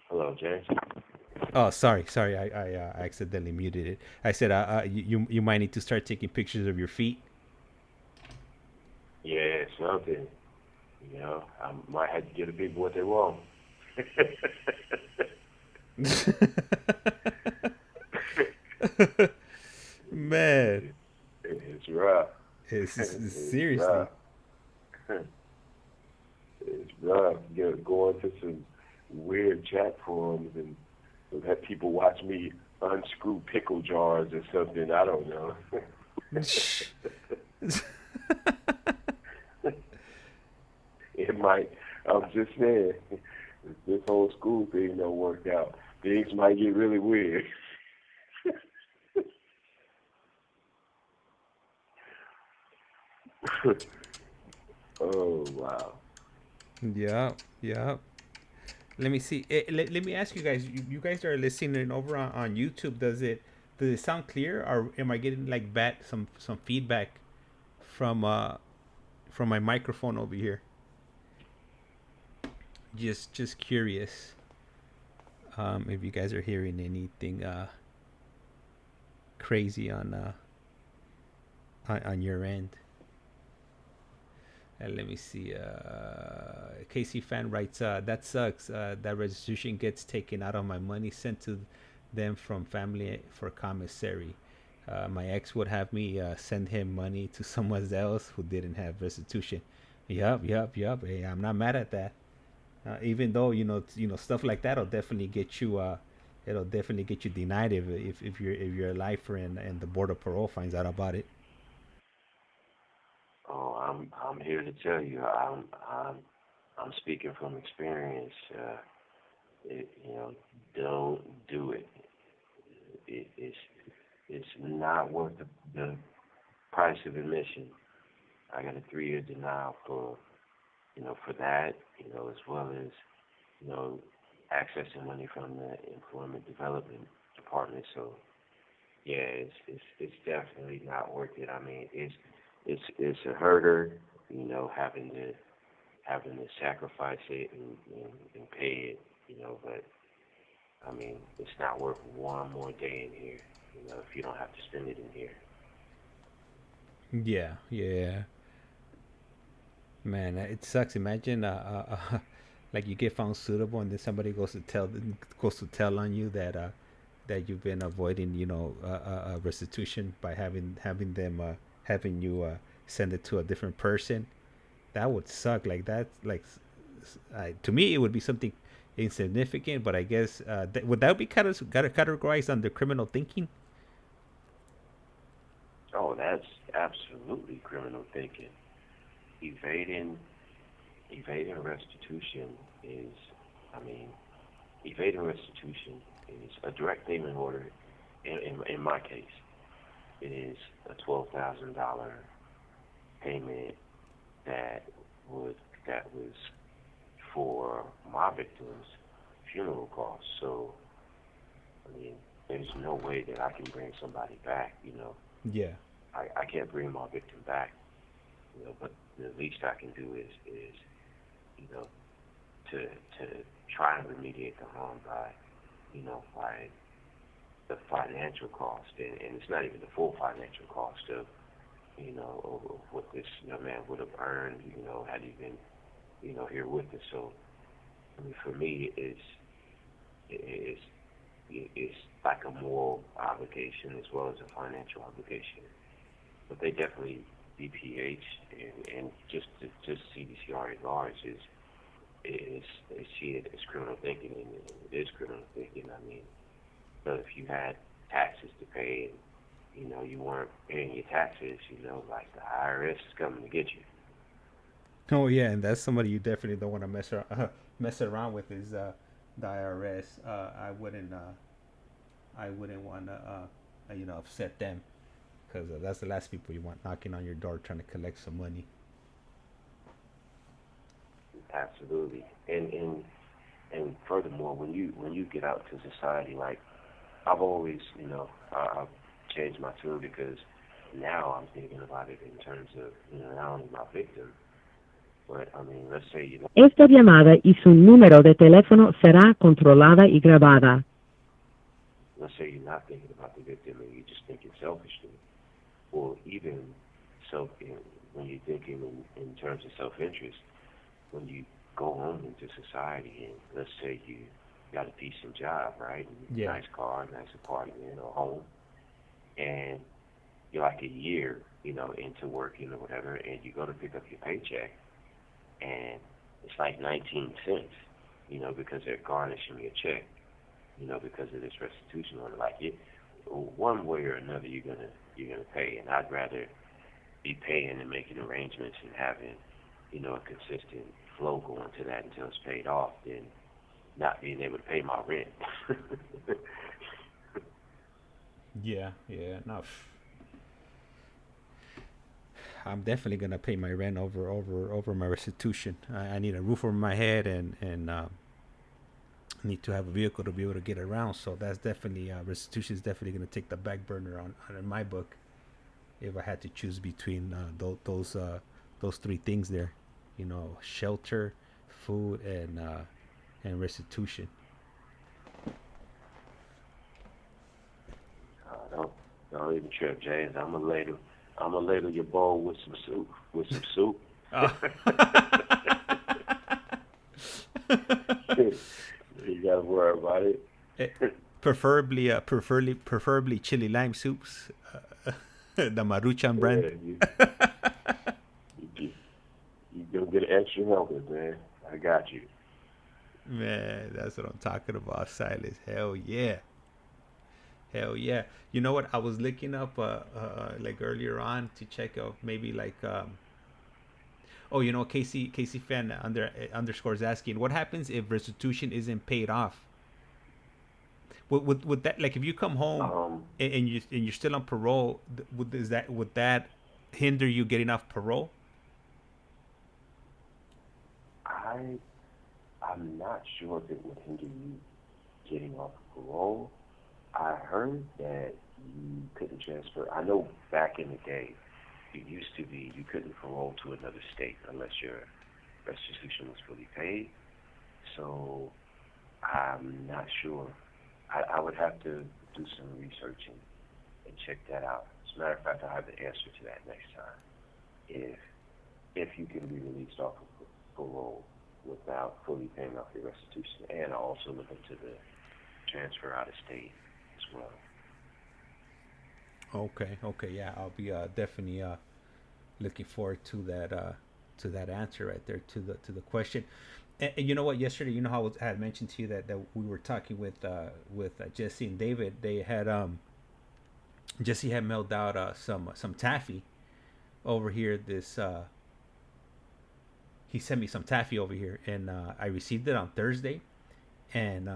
Hello, James. Oh, sorry. I accidentally muted it. I said you might need to start taking pictures of your feet. Yeah, something. You know, I might have to get a big what they want. Man, It's rough. It's seriously. rough. It's rough. Going to some weird chat forums and have people watch me unscrew pickle jars or something. I don't know. It might. I'm just saying, if this whole school thing don't work out, things might get really weird. Oh wow. Yeah, yeah. Let me see. Let me ask you guys. You guys are listening over on YouTube. Does it sound clear, or am I getting like bad some feedback from my microphone over here? Just curious. If you guys are hearing anything crazy on your end. Let me see. Casey fan writes, "That sucks. That restitution gets taken out of my money sent to them from family for commissary. My ex would have me send him money to someone else who didn't have restitution." Yup. Hey, I'm not mad at that. Even though stuff like that'll definitely get you. It'll definitely get you denied if you're a lifer and the board of parole finds out about it. Oh, I'm here to tell you, I'm speaking from experience. Don't do it. It's not worth the price of admission. I got a 3-year denial for that, as well as, accessing money from the Employment Development Department. So, yeah, it's definitely not worth it. I mean, it's a herder, having to sacrifice it and pay it, but I mean, it's not worth one more day in here, if you don't have to spend it in here. Yeah. Man, it sucks. Imagine, like you get found suitable, and then somebody goes to tell on you that you've been avoiding, restitution by having them having you send it to a different person. That would suck. Like that, like to me, it would be something insignificant. But I guess would that be categorized under criminal thinking? Oh, that's absolutely criminal thinking. Evading restitution is, evading restitution is a direct payment order. In my case, it is a $12,000 payment that was for my victim's funeral costs. So, there's no way that I can bring somebody back. Yeah. I can't bring my victim back. But the least I can do is to try and remediate the harm by the financial cost, and it's not even the full financial cost of what this young man would have earned, had he been here with us. So for me, it's like a moral obligation as well as a financial obligation. But they definitely, BPH and just CDCR at large is they see it as criminal thinking, and it is criminal thinking. But if you had taxes to pay and you weren't paying your taxes, like the IRS is coming to get you. Oh yeah, and that's somebody you definitely don't want to mess around with is the IRS. I wouldn't want to upset them, because that's the last people you want knocking on your door trying to collect some money. Absolutely, and furthermore, when you get out to society, like I've always, I've changed my tune, because now I'm thinking about it in terms of, not only my victim, but let's say, Esta llamada y su número de teléfono será controlada y grabada. let's say you're not thinking about the victim and you're just thinking selfishly, or even when you're thinking in terms of self-interest, when you go home into society and let's say you got a decent job, right? Yeah. Nice car, nice apartment or home, and you're like a year, into working or whatever, and you go to pick up your paycheck, and it's like 19 cents, because they're garnishing your check, because of this restitution order. Like it, one way or another, you're gonna pay, and I'd rather be paying and making arrangements and having, a consistent flow going to that until it's paid off than not being able to pay my rent. Yeah, no. I'm definitely gonna pay my rent over my restitution. I need a roof over my head and need to have a vehicle to be able to get around. So that's definitely restitution is definitely gonna take the back burner on in my book. If I had to choose between those three things there, shelter, food, and restitution. Don't even trip, James. I'm gonna ladle your bowl with some soup. Oh. You gotta worry about it. Preferably chili lime soups, the Maruchan brand. Yeah, you gonna get an extra helping, man. I got you. Man, that's what I'm talking about, Silas. Hell yeah. You know what? I was looking up like earlier on to check out maybe like Casey fan underscores asking what happens if restitution isn't paid off. Would that, like, if you come home and you're still on parole, would that hinder you getting off parole? I'm not sure if it would hinder you getting off parole. I heard that you couldn't transfer. I know back in the day, it used to be you couldn't parole to another state unless your restitution was fully paid. So I'm not sure. I would have to do some research and check that out. As a matter of fact, I'll have the answer to that next time. If you can be released off of parole without fully paying off your restitution, and I'll also look into the transfer out of state as well. Okay, yeah, I'll be definitely looking forward to that answer right there to the question. And you know what? Yesterday, you know how I had mentioned to you that we were talking with Jesse and David. They had Jesse had mailed out some taffy over here. He sent me some taffy over here, and I received it on Thursday. And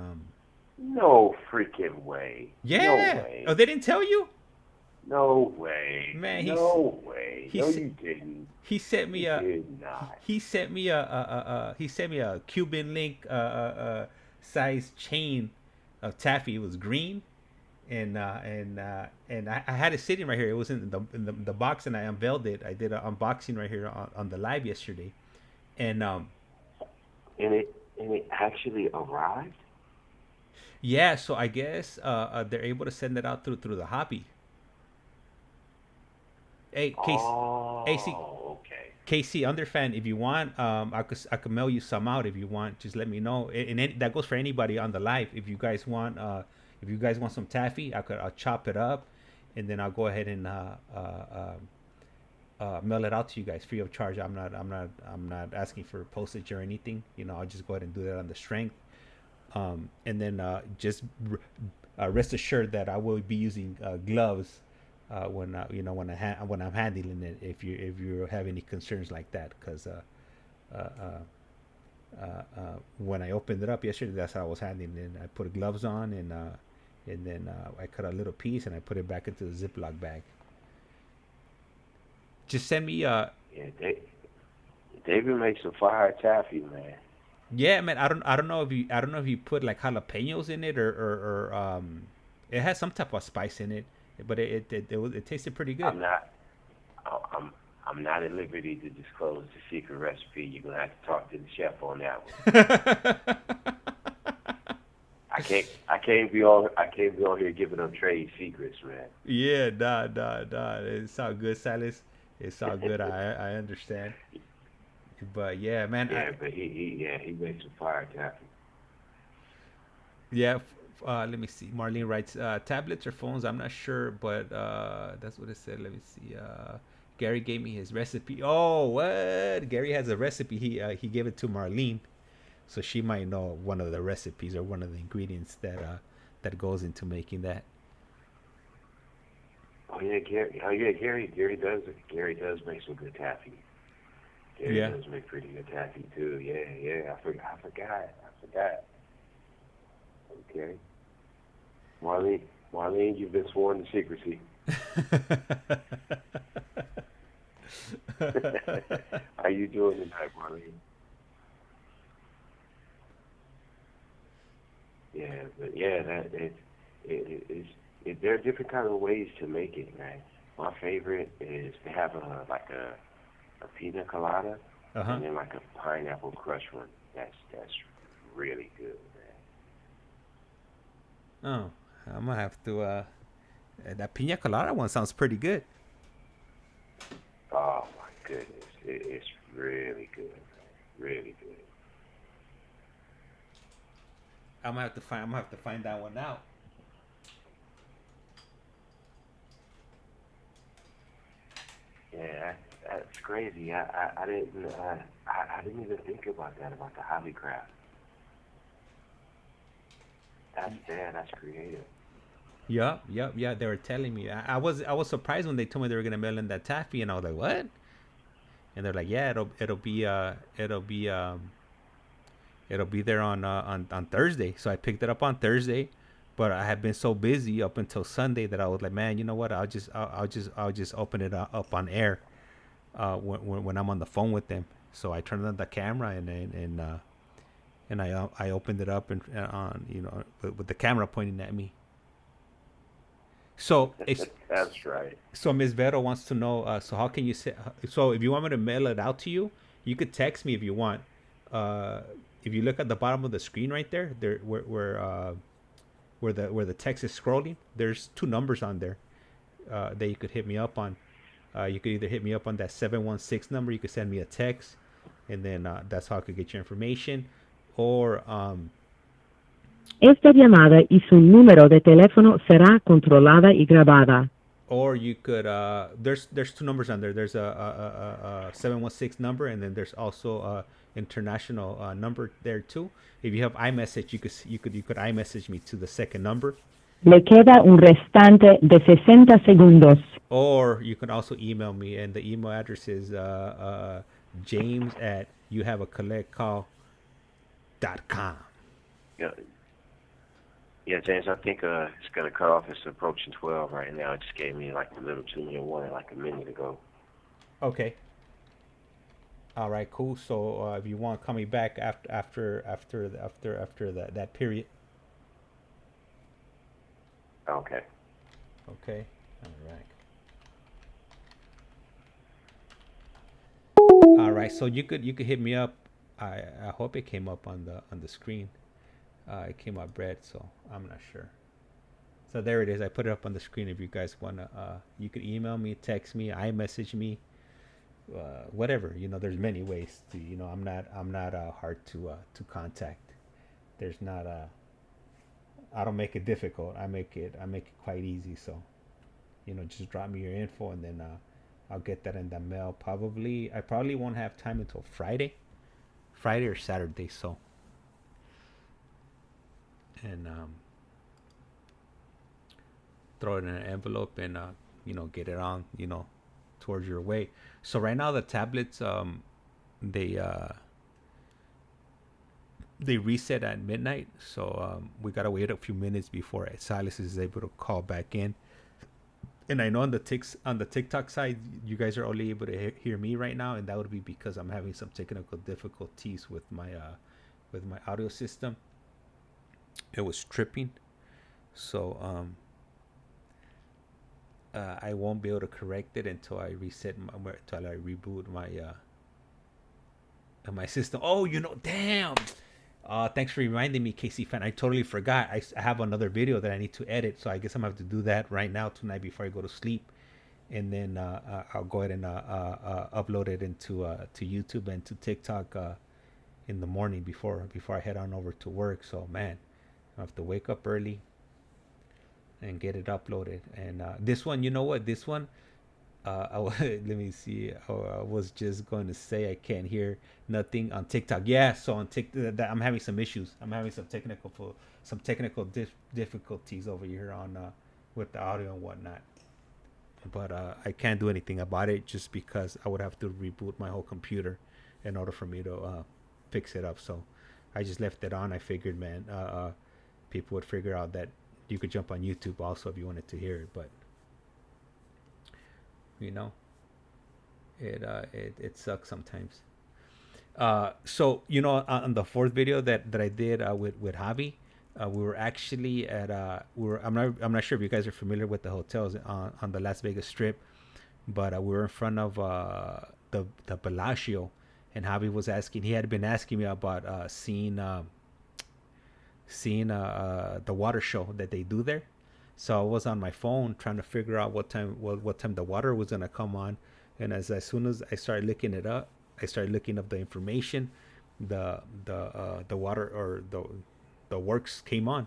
no freaking way. Yeah. No way. Oh, they didn't tell you? No way. Man, no way. No, you didn't. He sent me did not. He sent me a Cuban link size chain of taffy. It was green, and I had it sitting right here. It was in the box, and I unveiled it. I did an unboxing right here on the live yesterday, and it actually arrived. Yeah, so I guess they're able to send it out through the hobby. Hey, Casey. Okay. Casey Underfan, if you want, I could mail you some out if you want. Just let me know, and that goes for anybody on the live. If you guys want some taffy, I'll chop it up, and then I'll go ahead and mail it out to you guys free of charge. I'm not asking for postage or anything. I'll just go ahead and do that on the strength. And then just rest assured that I will be using gloves when I'm handling it. If you have any concerns like that, because when I opened it up yesterday, that's how I was handling it. I put gloves on, and then I cut a little piece and I put it back into the Ziploc bag. Just send me Yeah, David makes some fire taffy, man. Yeah, man. I don't know if you put like jalapenos in it or it has some type of spice in it, but it tasted pretty good. I'm not at liberty to disclose the secret recipe. You're gonna have to talk to the chef on that one. I can't be on here giving them trade secrets, man. Yeah, nah. It's all good, Silas. It's all good. I understand. But yeah, man. Yeah, but he makes some fire tapping. Yeah. Let me see. Marlene writes, tablets or phones. I'm not sure, but that's what it said. Let me see. Gary gave me his recipe. Oh, what? Gary has a recipe. He gave it to Marlene, so she might know one of the recipes or one of the ingredients that goes into making that. Oh yeah, Gary. Gary does make some good taffy. Gary Yeah. does make pretty good taffy too. Yeah. I forgot. Okay. Marlene, you've been sworn to secrecy. How you doing tonight, Marlene? Yeah, but yeah, there are different kind of ways to make it, man. My favorite is to have a pina colada and then like a pineapple crush one. That's really good, man. Oh, I'm gonna have to. That pina colada one sounds pretty good. Oh my goodness, it's really good, man. Really good. I'm gonna have to find that one out. Yeah, that's crazy. I didn't even think about that about the hobby craft. That's creative. Yeah. They were telling me. I was surprised when they told me they were gonna mail in that taffy, and I was like, what? And they're like, yeah, it'll be there on Thursday. So I picked it up on Thursday, but I had been so busy up until Sunday that I was like, man, you know what? I'll just open it up on air, when I'm on the phone with them. So I turned on the camera and I opened it up and on with the camera pointing at me. So That's right. So Ms. Vero wants to know. So how can you say? So if you want me to mail it out to you, you could text me if you want. If you look at the bottom of the screen right there, where the text is scrolling, there's two numbers on there that you could hit me up on. You could either hit me up on that 716 number. You could send me a text, and then that's how I could get your information. Or Esta llamada y su número de teléfono será controlada y grabada. Or you could there's two numbers on there. There's a 716 number, and then there's also a international number there too. If you have iMessage, you could iMessage me to the second number. Le queda un restante de 60 segundos. Or you can also email me, and the email address is James at youhaveacollectcall.com. Yeah, James, I think it's going to cut off. It's approaching 12 right now. It just gave me like a little 2-minute warning like a minute ago. Okay. All right, cool. So if you want to call me back after that period. Okay. Okay. All right. All right. So you could hit me up. I hope it came up on the screen. It came up red, so I'm not sure. So there it is. I put it up on the screen. If you guys wanna, you could email me, text me, iMessage me, whatever. There's many ways to. I'm not hard to contact. There's not I don't make it difficult. I make it quite easy. So, just drop me your info, and then I'll get that in the mail. I probably won't have time until Friday or Saturday. So. And throw it in an envelope and get it on towards your way. So right now the tablets they reset at midnight, so we gotta wait a few minutes before Silas is able to call back in. And I know on the TikTok side, you guys are only able to hear me right now, and that would be because I'm having some technical difficulties with my audio system. It was tripping, so I won't be able to correct it until I reboot my my system. Oh, damn! Thanks for reminding me, Casey fan. I totally forgot. I have another video that I need to edit, so I guess I'm gonna have to do that right now tonight before I go to sleep, and then I'll go ahead and upload it into to YouTube and to TikTok in the morning before I head on over to work. So man, I have to wake up early and get it uploaded. And this one, you know what? This one, let me see. I was just going to say I can't hear nothing on TikTok. Yeah, so on TikTok, I'm having some issues. I'm having some technical difficulties over here on with the audio and whatnot. But I can't do anything about it just because I would have to reboot my whole computer in order for me to fix it up. So I just left it on. I figured, man, people would figure out that you could jump on YouTube also if you wanted to hear it. But you know, it sucks sometimes. So you know, on the fourth video that I did with Javi, we were actually at I'm not sure if you guys are familiar with the hotels on the Las Vegas Strip, but we were in front of the Bellagio, and Javi was asking. He had been asking me about seeing the water show that they do there. So I was on my phone trying to figure out what time the water was gonna come on, and as soon as I started looking it up, I started looking up the information. The water or the works came on,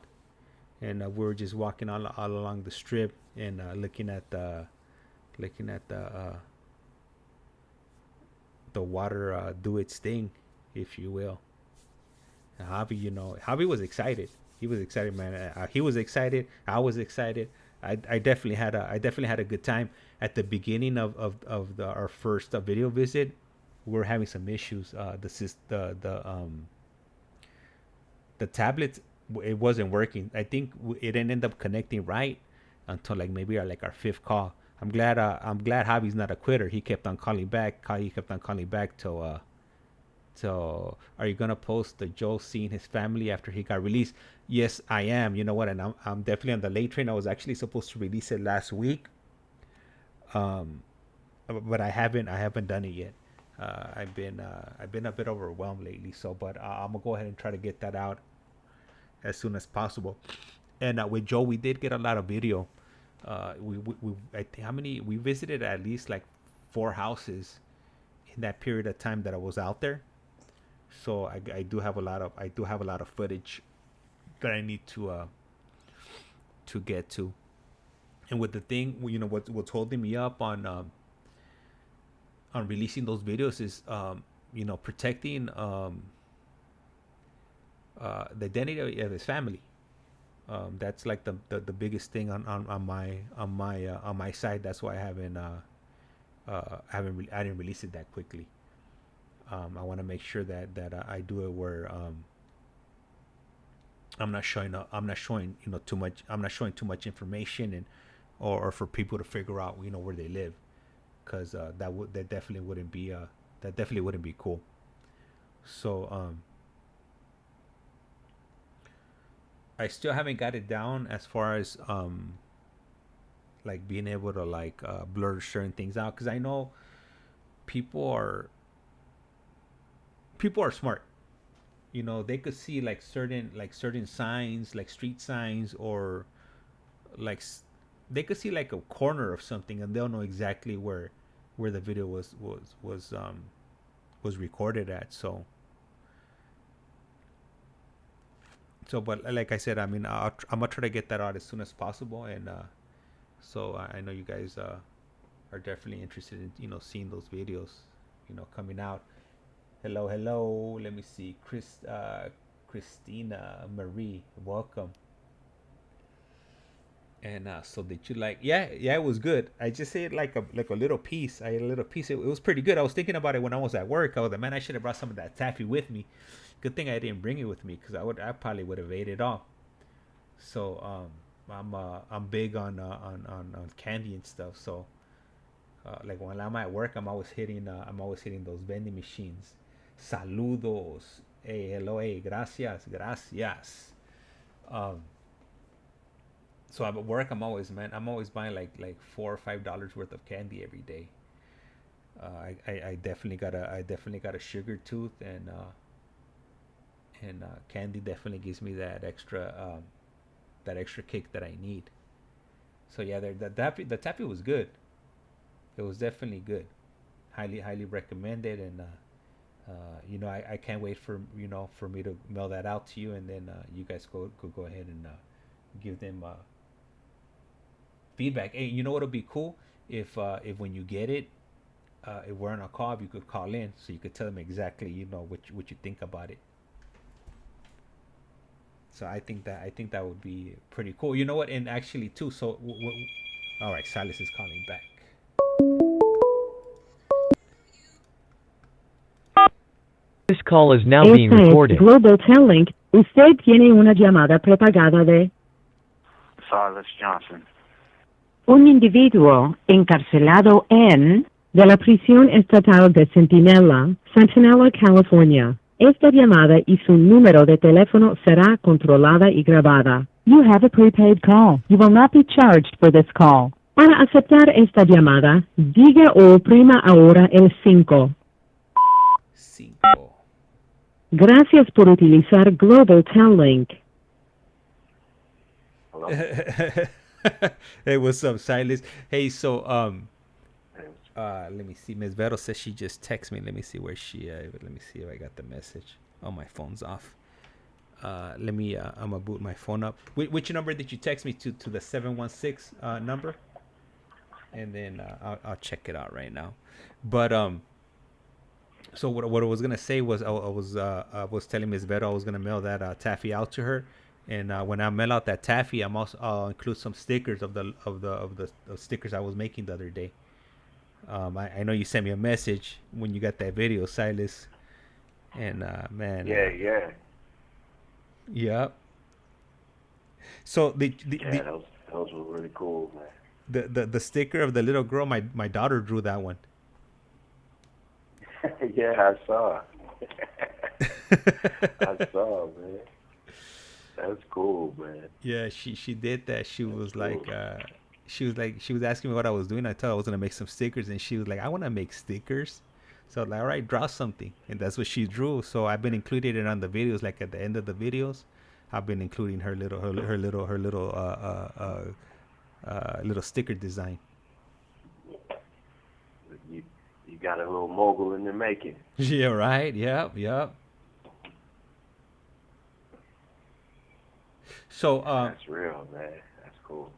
and we were just walking all along the strip and looking at the water do its thing, if you will. And Javi, you know, Javi was excited. He was excited, man. He was excited. I was excited. I definitely had a good time. At the beginning of our first video visit, we were having some issues. The tablet, it wasn't working. I think it didn't end up connecting right until like maybe our fifth call. I'm glad Javi's not a quitter. He kept on calling back. Till so are you gonna post the Joe seeing his family after he got released? Yes, I am. You know what? And I'm definitely on the late train. I was actually supposed to release it last week, but I haven't done it yet. I've been a bit overwhelmed lately. So, but I'm gonna go ahead and try to get that out as soon as possible. And with Joe, we did get a lot of video. We I think we visited at least like 4 houses in that period of time that I was out there. So I do have a lot of footage that I need to get to. And with the thing, you know, what's holding me up on releasing those videos is you know, protecting the identity of his family. That's like the biggest thing on my side. That's why I didn't release it that quickly. I want to make sure that I do it where I'm not showing you know too much. I'm not showing too much information and or for people to figure out, you know, where they live, because that definitely wouldn't be cool. So I still haven't got it down as far as like being able to like blur certain things out, because I know people are smart. You know, they could see like certain signs, like street signs, or like they could see like a corner of something, and they'll know exactly where the video was recorded at. So but like I said, I mean, I'm gonna try to get that out as soon as possible. And so I know you guys are definitely interested in, you know, seeing those videos, you know, coming out. Hello. Let me see. Christina Marie, welcome. And so did you like? Yeah, it was good. I just ate like a little piece. I ate a little piece. It was pretty good. I was thinking about it when I was at work. I was like, man, I should have brought some of that taffy with me. Good thing I didn't bring it with me, because I probably would have ate it all. So I'm big on candy and stuff. So like when I'm at work, I'm always hitting those vending machines. Saludos. Hey, hello, hey, gracias. So at work, I'm always buying like $4 or $5 worth of candy every day. I definitely got a sugar tooth, and candy definitely gives me that extra kick that I need. So yeah, the taffy was good. It was definitely good. Highly recommended, and I can't wait for for me to mail that out to you, and then you guys go ahead and give them feedback. Hey, you know what'll be cool if when you get it, if we're on a call, if you could call in so you could tell them exactly what you think about it. So I think that would be pretty cool. You know what? And actually too. So all right, Silas is calling back. This call is now being Esta es recorded. Global Telling. Usted tiene una llamada prepagada de Silas Johnson. un individuo encarcelado en de la prisión estatal de Centinela, California. Esta llamada y su número de teléfono será controlada y grabada. You have a prepaid call. You will not be charged for this call. Para aceptar esta llamada, diga o oprima ahora el 5. 5. Gracias por utilizar Global Telling. Hello? Hey, what's up, Silas? Hey, so let me see. Ms. Vero says she just texted me. Let me see where she. Let me see if I got the message. Oh, my phone's off. Let me. I'm gonna boot my phone up. Which number did you text me to? To the 716 number. And then I'll check it out right now. But so what I was gonna say was I was telling Ms. Vero I was gonna mail that taffy out to her. And when I mail out that taffy, I'll include some stickers of the stickers I was making the other day. I know you sent me a message when you got that video, Silas, and man. Yeah. Yep. So those were really cool, man. The sticker of the little girl, my daughter drew that one. Yeah, I saw. I saw, man. That's cool, man. Yeah, she did that. She was like asking me what I was doing. I told her I was gonna make some stickers, and she was like, I want to make stickers. So I was like, all right, draw something, and that's what she drew. So I've been including it on the videos. Like at the end of the videos, I've been including her little sticker design. You got a little mogul in the making. Yeah, right. Yep. So that's real, man. That's cool.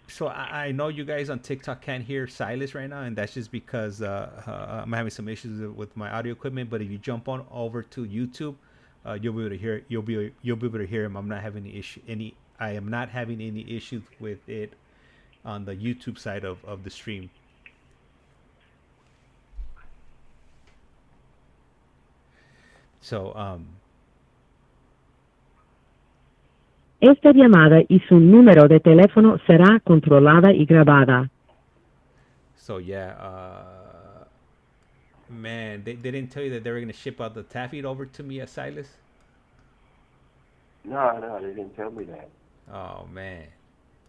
So I know you guys on TikTok can't hear Silas right now, and that's just because I'm having some issues with my audio equipment. But if you jump on over to YouTube, you'll be able to hear. You'll be able to hear him. I am not having any issues with it on the YouTube side of the stream. So Esta llamada y su número de teléfono será controlada y grabada. So yeah, man, they didn't tell you that they were gonna ship out the taffy over to me at Silas? No, they didn't tell me that. Oh man,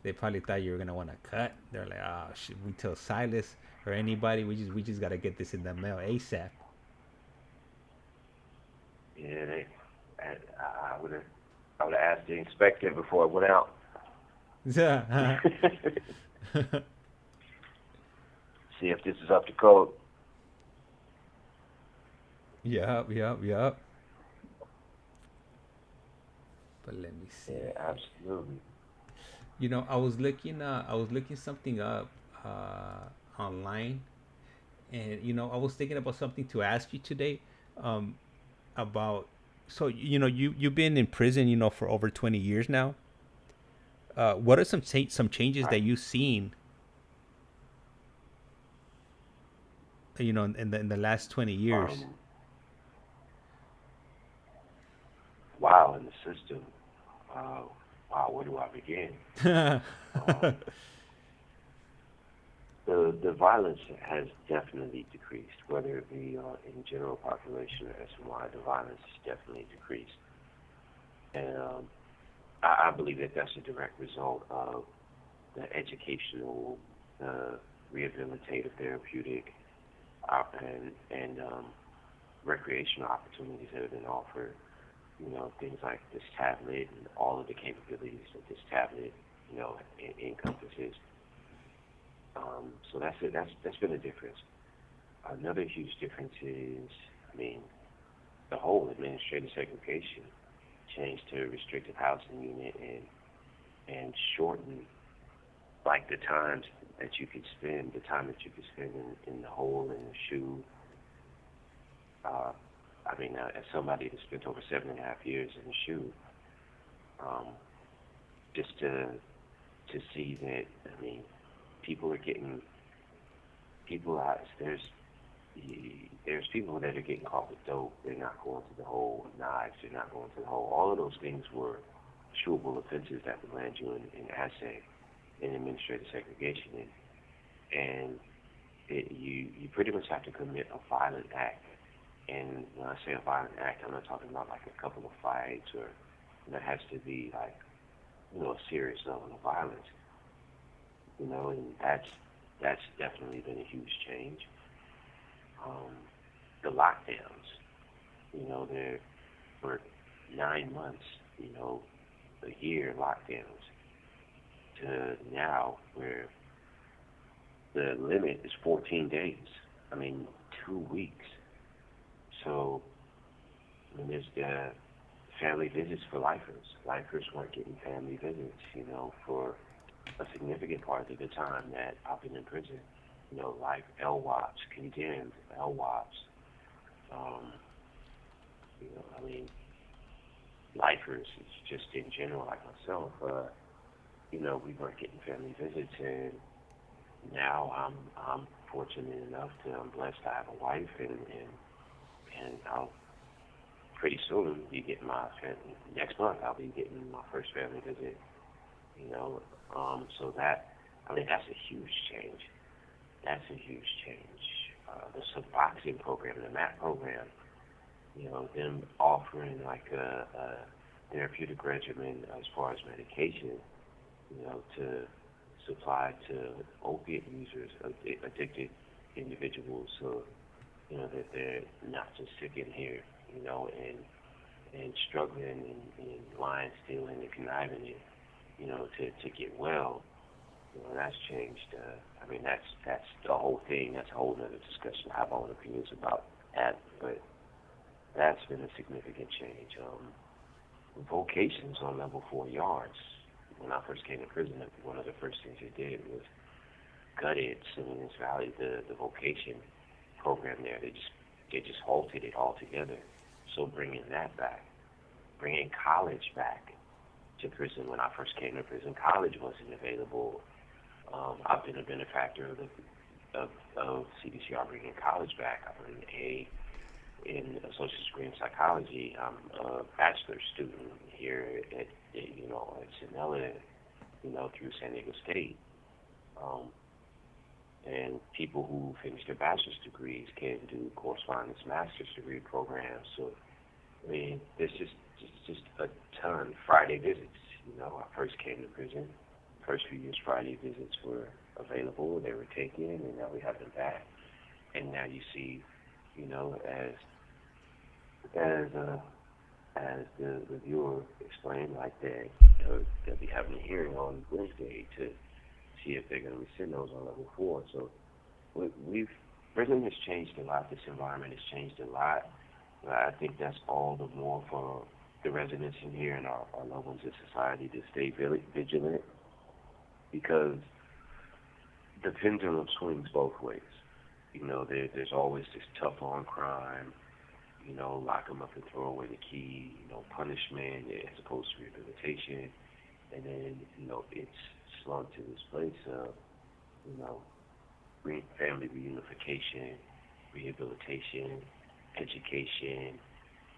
they probably thought you were gonna want to cut. They're like, oh, should we tell Silas or anybody? We just gotta get this in the mail ASAP. Yeah, I would have asked the inspector before it went out. See if this is up to code. Yep. But let me see. Yeah, absolutely. You know, I was looking something up online, and I was thinking about something to ask you today, about. So you've been in prison for over 20 years now. What are some changes that you've seen? In the last 20 years. Wow, in the system. Wow, where do I begin? The violence has definitely decreased, whether it be in general population or SMY. The violence has definitely decreased, and I believe that that's a direct result of the educational, rehabilitative, therapeutic, and recreational opportunities that have been offered you know, things like this tablet and all of the capabilities that this tablet, you know, encompasses. So that's it. That's been a difference. Another huge difference is, I mean, the whole administrative segregation changed to a restricted housing unit and shortened like the times that you could spend, in the hole, in the shoe. I mean, as somebody that spent over 7.5 years in the shoe, just to see that, I mean, people are getting, there's people that are getting caught with dope. They're not going to the hole. Knives, they're not going to the hole. All of those things were chewable offenses that would land you in assay in administrative segregation. And you pretty much have to commit a violent act. And when I say a violent act, I'm not talking about like a couple of fights, or it has to be like, you know, a serious level of violence. You know, and that's definitely been a huge change. The lockdowns, you know, they're for 9 months, you know, a year lockdowns, to now where the limit is 14 days. I mean, 2 weeks. So, I mean, there's the family visits for lifers. Lifers weren't getting family visits, you know, for a significant part of the time that I've been in prison. You know, like LWOPs, condemned LWOPs. You know, I mean, lifers, it's just in general, like myself, you know, we weren't getting family visits, and now I'm fortunate enough I'm blessed to have a wife, and I'll pretty soon be getting next month I'll be getting my first family visit, you know, so that, I mean, that's a huge change. That's a huge change. The Suboxone program, the MAP program, you know, them offering like a therapeutic regimen as far as medication, you know, to supply to opiate users, addicted individuals, so, you know, that they're not just sitting here, you know, and struggling and lying, stealing, and conniving it, you know, to get well. You know, that's changed. I mean, that's the whole thing. That's a whole other discussion. I have my own opinions about that, but that's been a significant change. Vocations on level 4 yards. When I first came to prison, one of the first things they did was gutted Salinas Valley, the vocation program there. They just halted it altogether. So bringing that back, bringing college back to prison. When I first came to prison, college wasn't available. I've been a benefactor of CDCR bringing college back. I'm an A in associate's degree in psychology. I'm a bachelor's student here at Sinella, you know, through San Diego State. And people who finish their bachelor's degrees can do correspondence master's degree programs. So, I mean, there's just a ton. Friday visits, you know, I first came to prison. First few years, Friday visits were available. They were taken, and now we have them back. And now you see, you know, as the reviewer explained, like they'll be having a hearing on Wednesday to see if they're going to rescind those on level 4. So prison has changed a lot. This environment has changed a lot. I think that's all the more for the residents in here and our loved ones in society to stay vigilant, because the pendulum swings both ways. You know, there's always this tough on crime, you know, lock them up and throw away the key, you know, punishment as opposed to rehabilitation. And then, you know, it's slung to this place of, you know, family reunification, rehabilitation, education,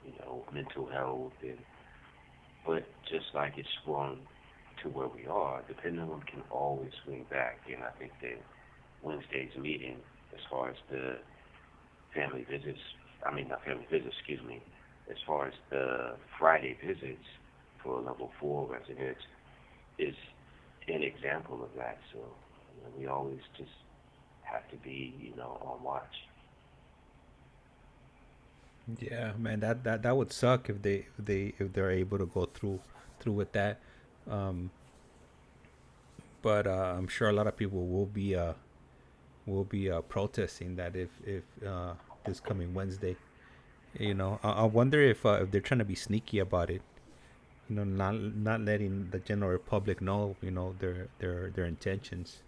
you know, mental health. But just like it's swung to where we are, the pendulum can always swing back. And I think that Wednesday's meeting, as far as the family visits, as far as the Friday visits for level 4 residents, is an example of that. So, you know, we always just have to be, you know, on watch. Yeah, man, that would suck if they're able to go through with that. Um, but I'm sure a lot of people will be protesting that if this coming Wednesday. I wonder if they're trying to be sneaky about it. Not letting the general public know, their intentions.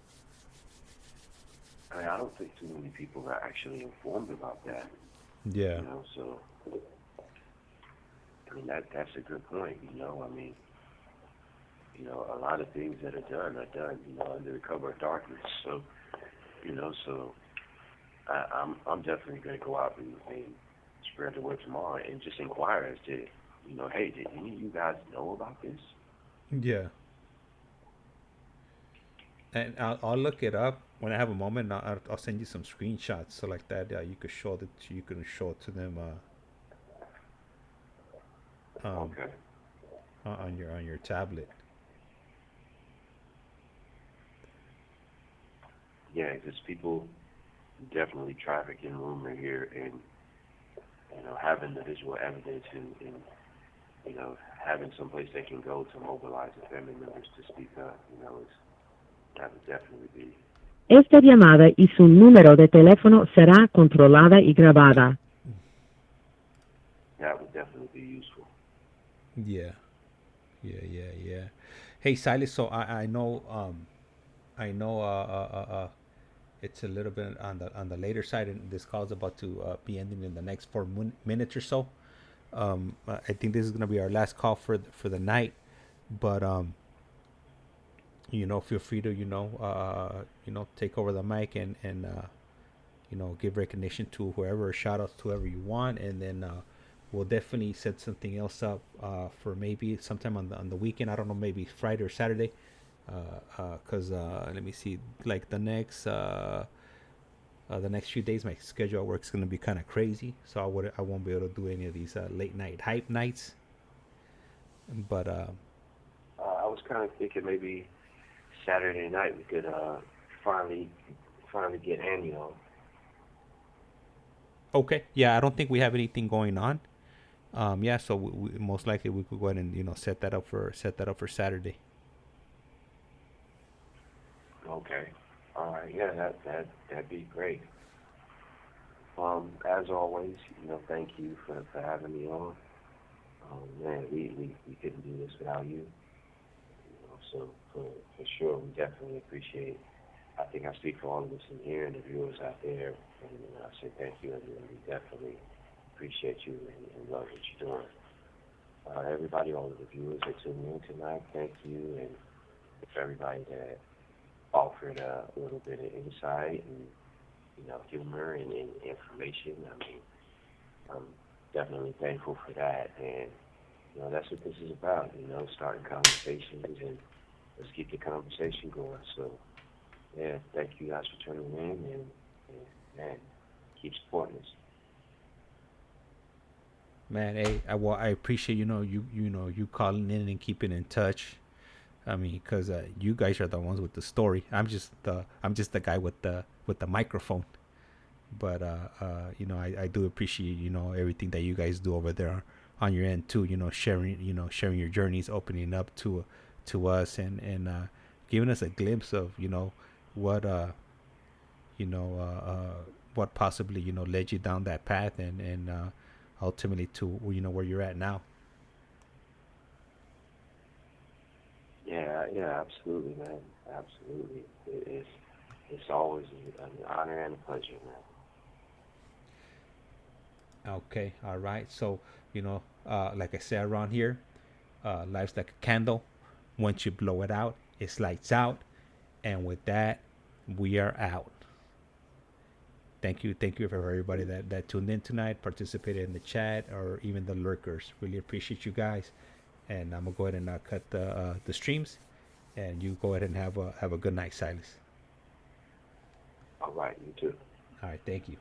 I mean, I don't think too many people are actually informed about that. Yeah. So I mean that's a good point. I mean, a lot of things that are done, under the cover of darkness. So, so I'm definitely going to go out and spread the word tomorrow and just inquire as to, hey, did any of you guys know about this? Yeah. And I'll look it up when I have a moment. I'll send you some screenshots so like that. You could show that you can show it to them. Okay. On your tablet. Yeah, because people definitely traffic in rumor here, and having the visual evidence and having someplace they can go to mobilize the family members to speak up, that would definitely be. Esta llamada y su número de teléfono será controlada y grabada. That would definitely be useful. Yeah. Yeah. Hey, Silas. So I know it's a little bit on the later side, and this call is about to be ending in the next 4 minutes or so. I think this is gonna be our last call for the night, but feel free to take over the mic and give recognition to whoever, or shout outs to whoever you want, and then we'll definitely set something else up for maybe sometime on the weekend. I don't know, maybe Friday or Saturday. Cause let me see, like the next few days, my schedule at work is gonna be kind of crazy, so I won't be able to do any of these late night hype nights. But I was kind of thinking maybe Saturday night we could finally get Andy on. okay, yeah, I don't think we have anything going on. Yeah, so we most likely we could go ahead and set that up for Saturday. Okay. All right. Yeah, that'd be great. As always, thank you for having me on. Man, we couldn't do this without you. So for sure, we definitely appreciate. I think I speak for all of us in here and the viewers out there, and I say thank you, and we definitely appreciate you and love what you're doing. Everybody, all of the viewers that tuned in tonight, thank you, and for everybody that offered a little bit of insight and humor and information. I mean, I'm definitely thankful for that, and that's what this is about. Starting conversations, and let's keep the conversation going. So, yeah, thank you guys for tuning in, and man, keep supporting us. Man, hey, I appreciate you calling in and keeping in touch. I mean, because you guys are the ones with the story. I'm just the guy with the microphone. But I do appreciate everything that you guys do over there on your end too. Sharing your journeys, opening up to us, and giving us a glimpse of what what possibly led you down that path, and ultimately to where you're at now. Yeah, absolutely, man. Absolutely. It's always an honor and a pleasure, man. Okay, all right. So like I said around here, life's like a candle. Once you blow it out, it's lights out. And with that, we are out. Thank you for everybody that tuned in tonight, participated in the chat, or even the lurkers. Really appreciate you guys. And I'm gonna go ahead and cut the streams, and you go ahead and have a good night, Silas. All right, you too. All right, thank you.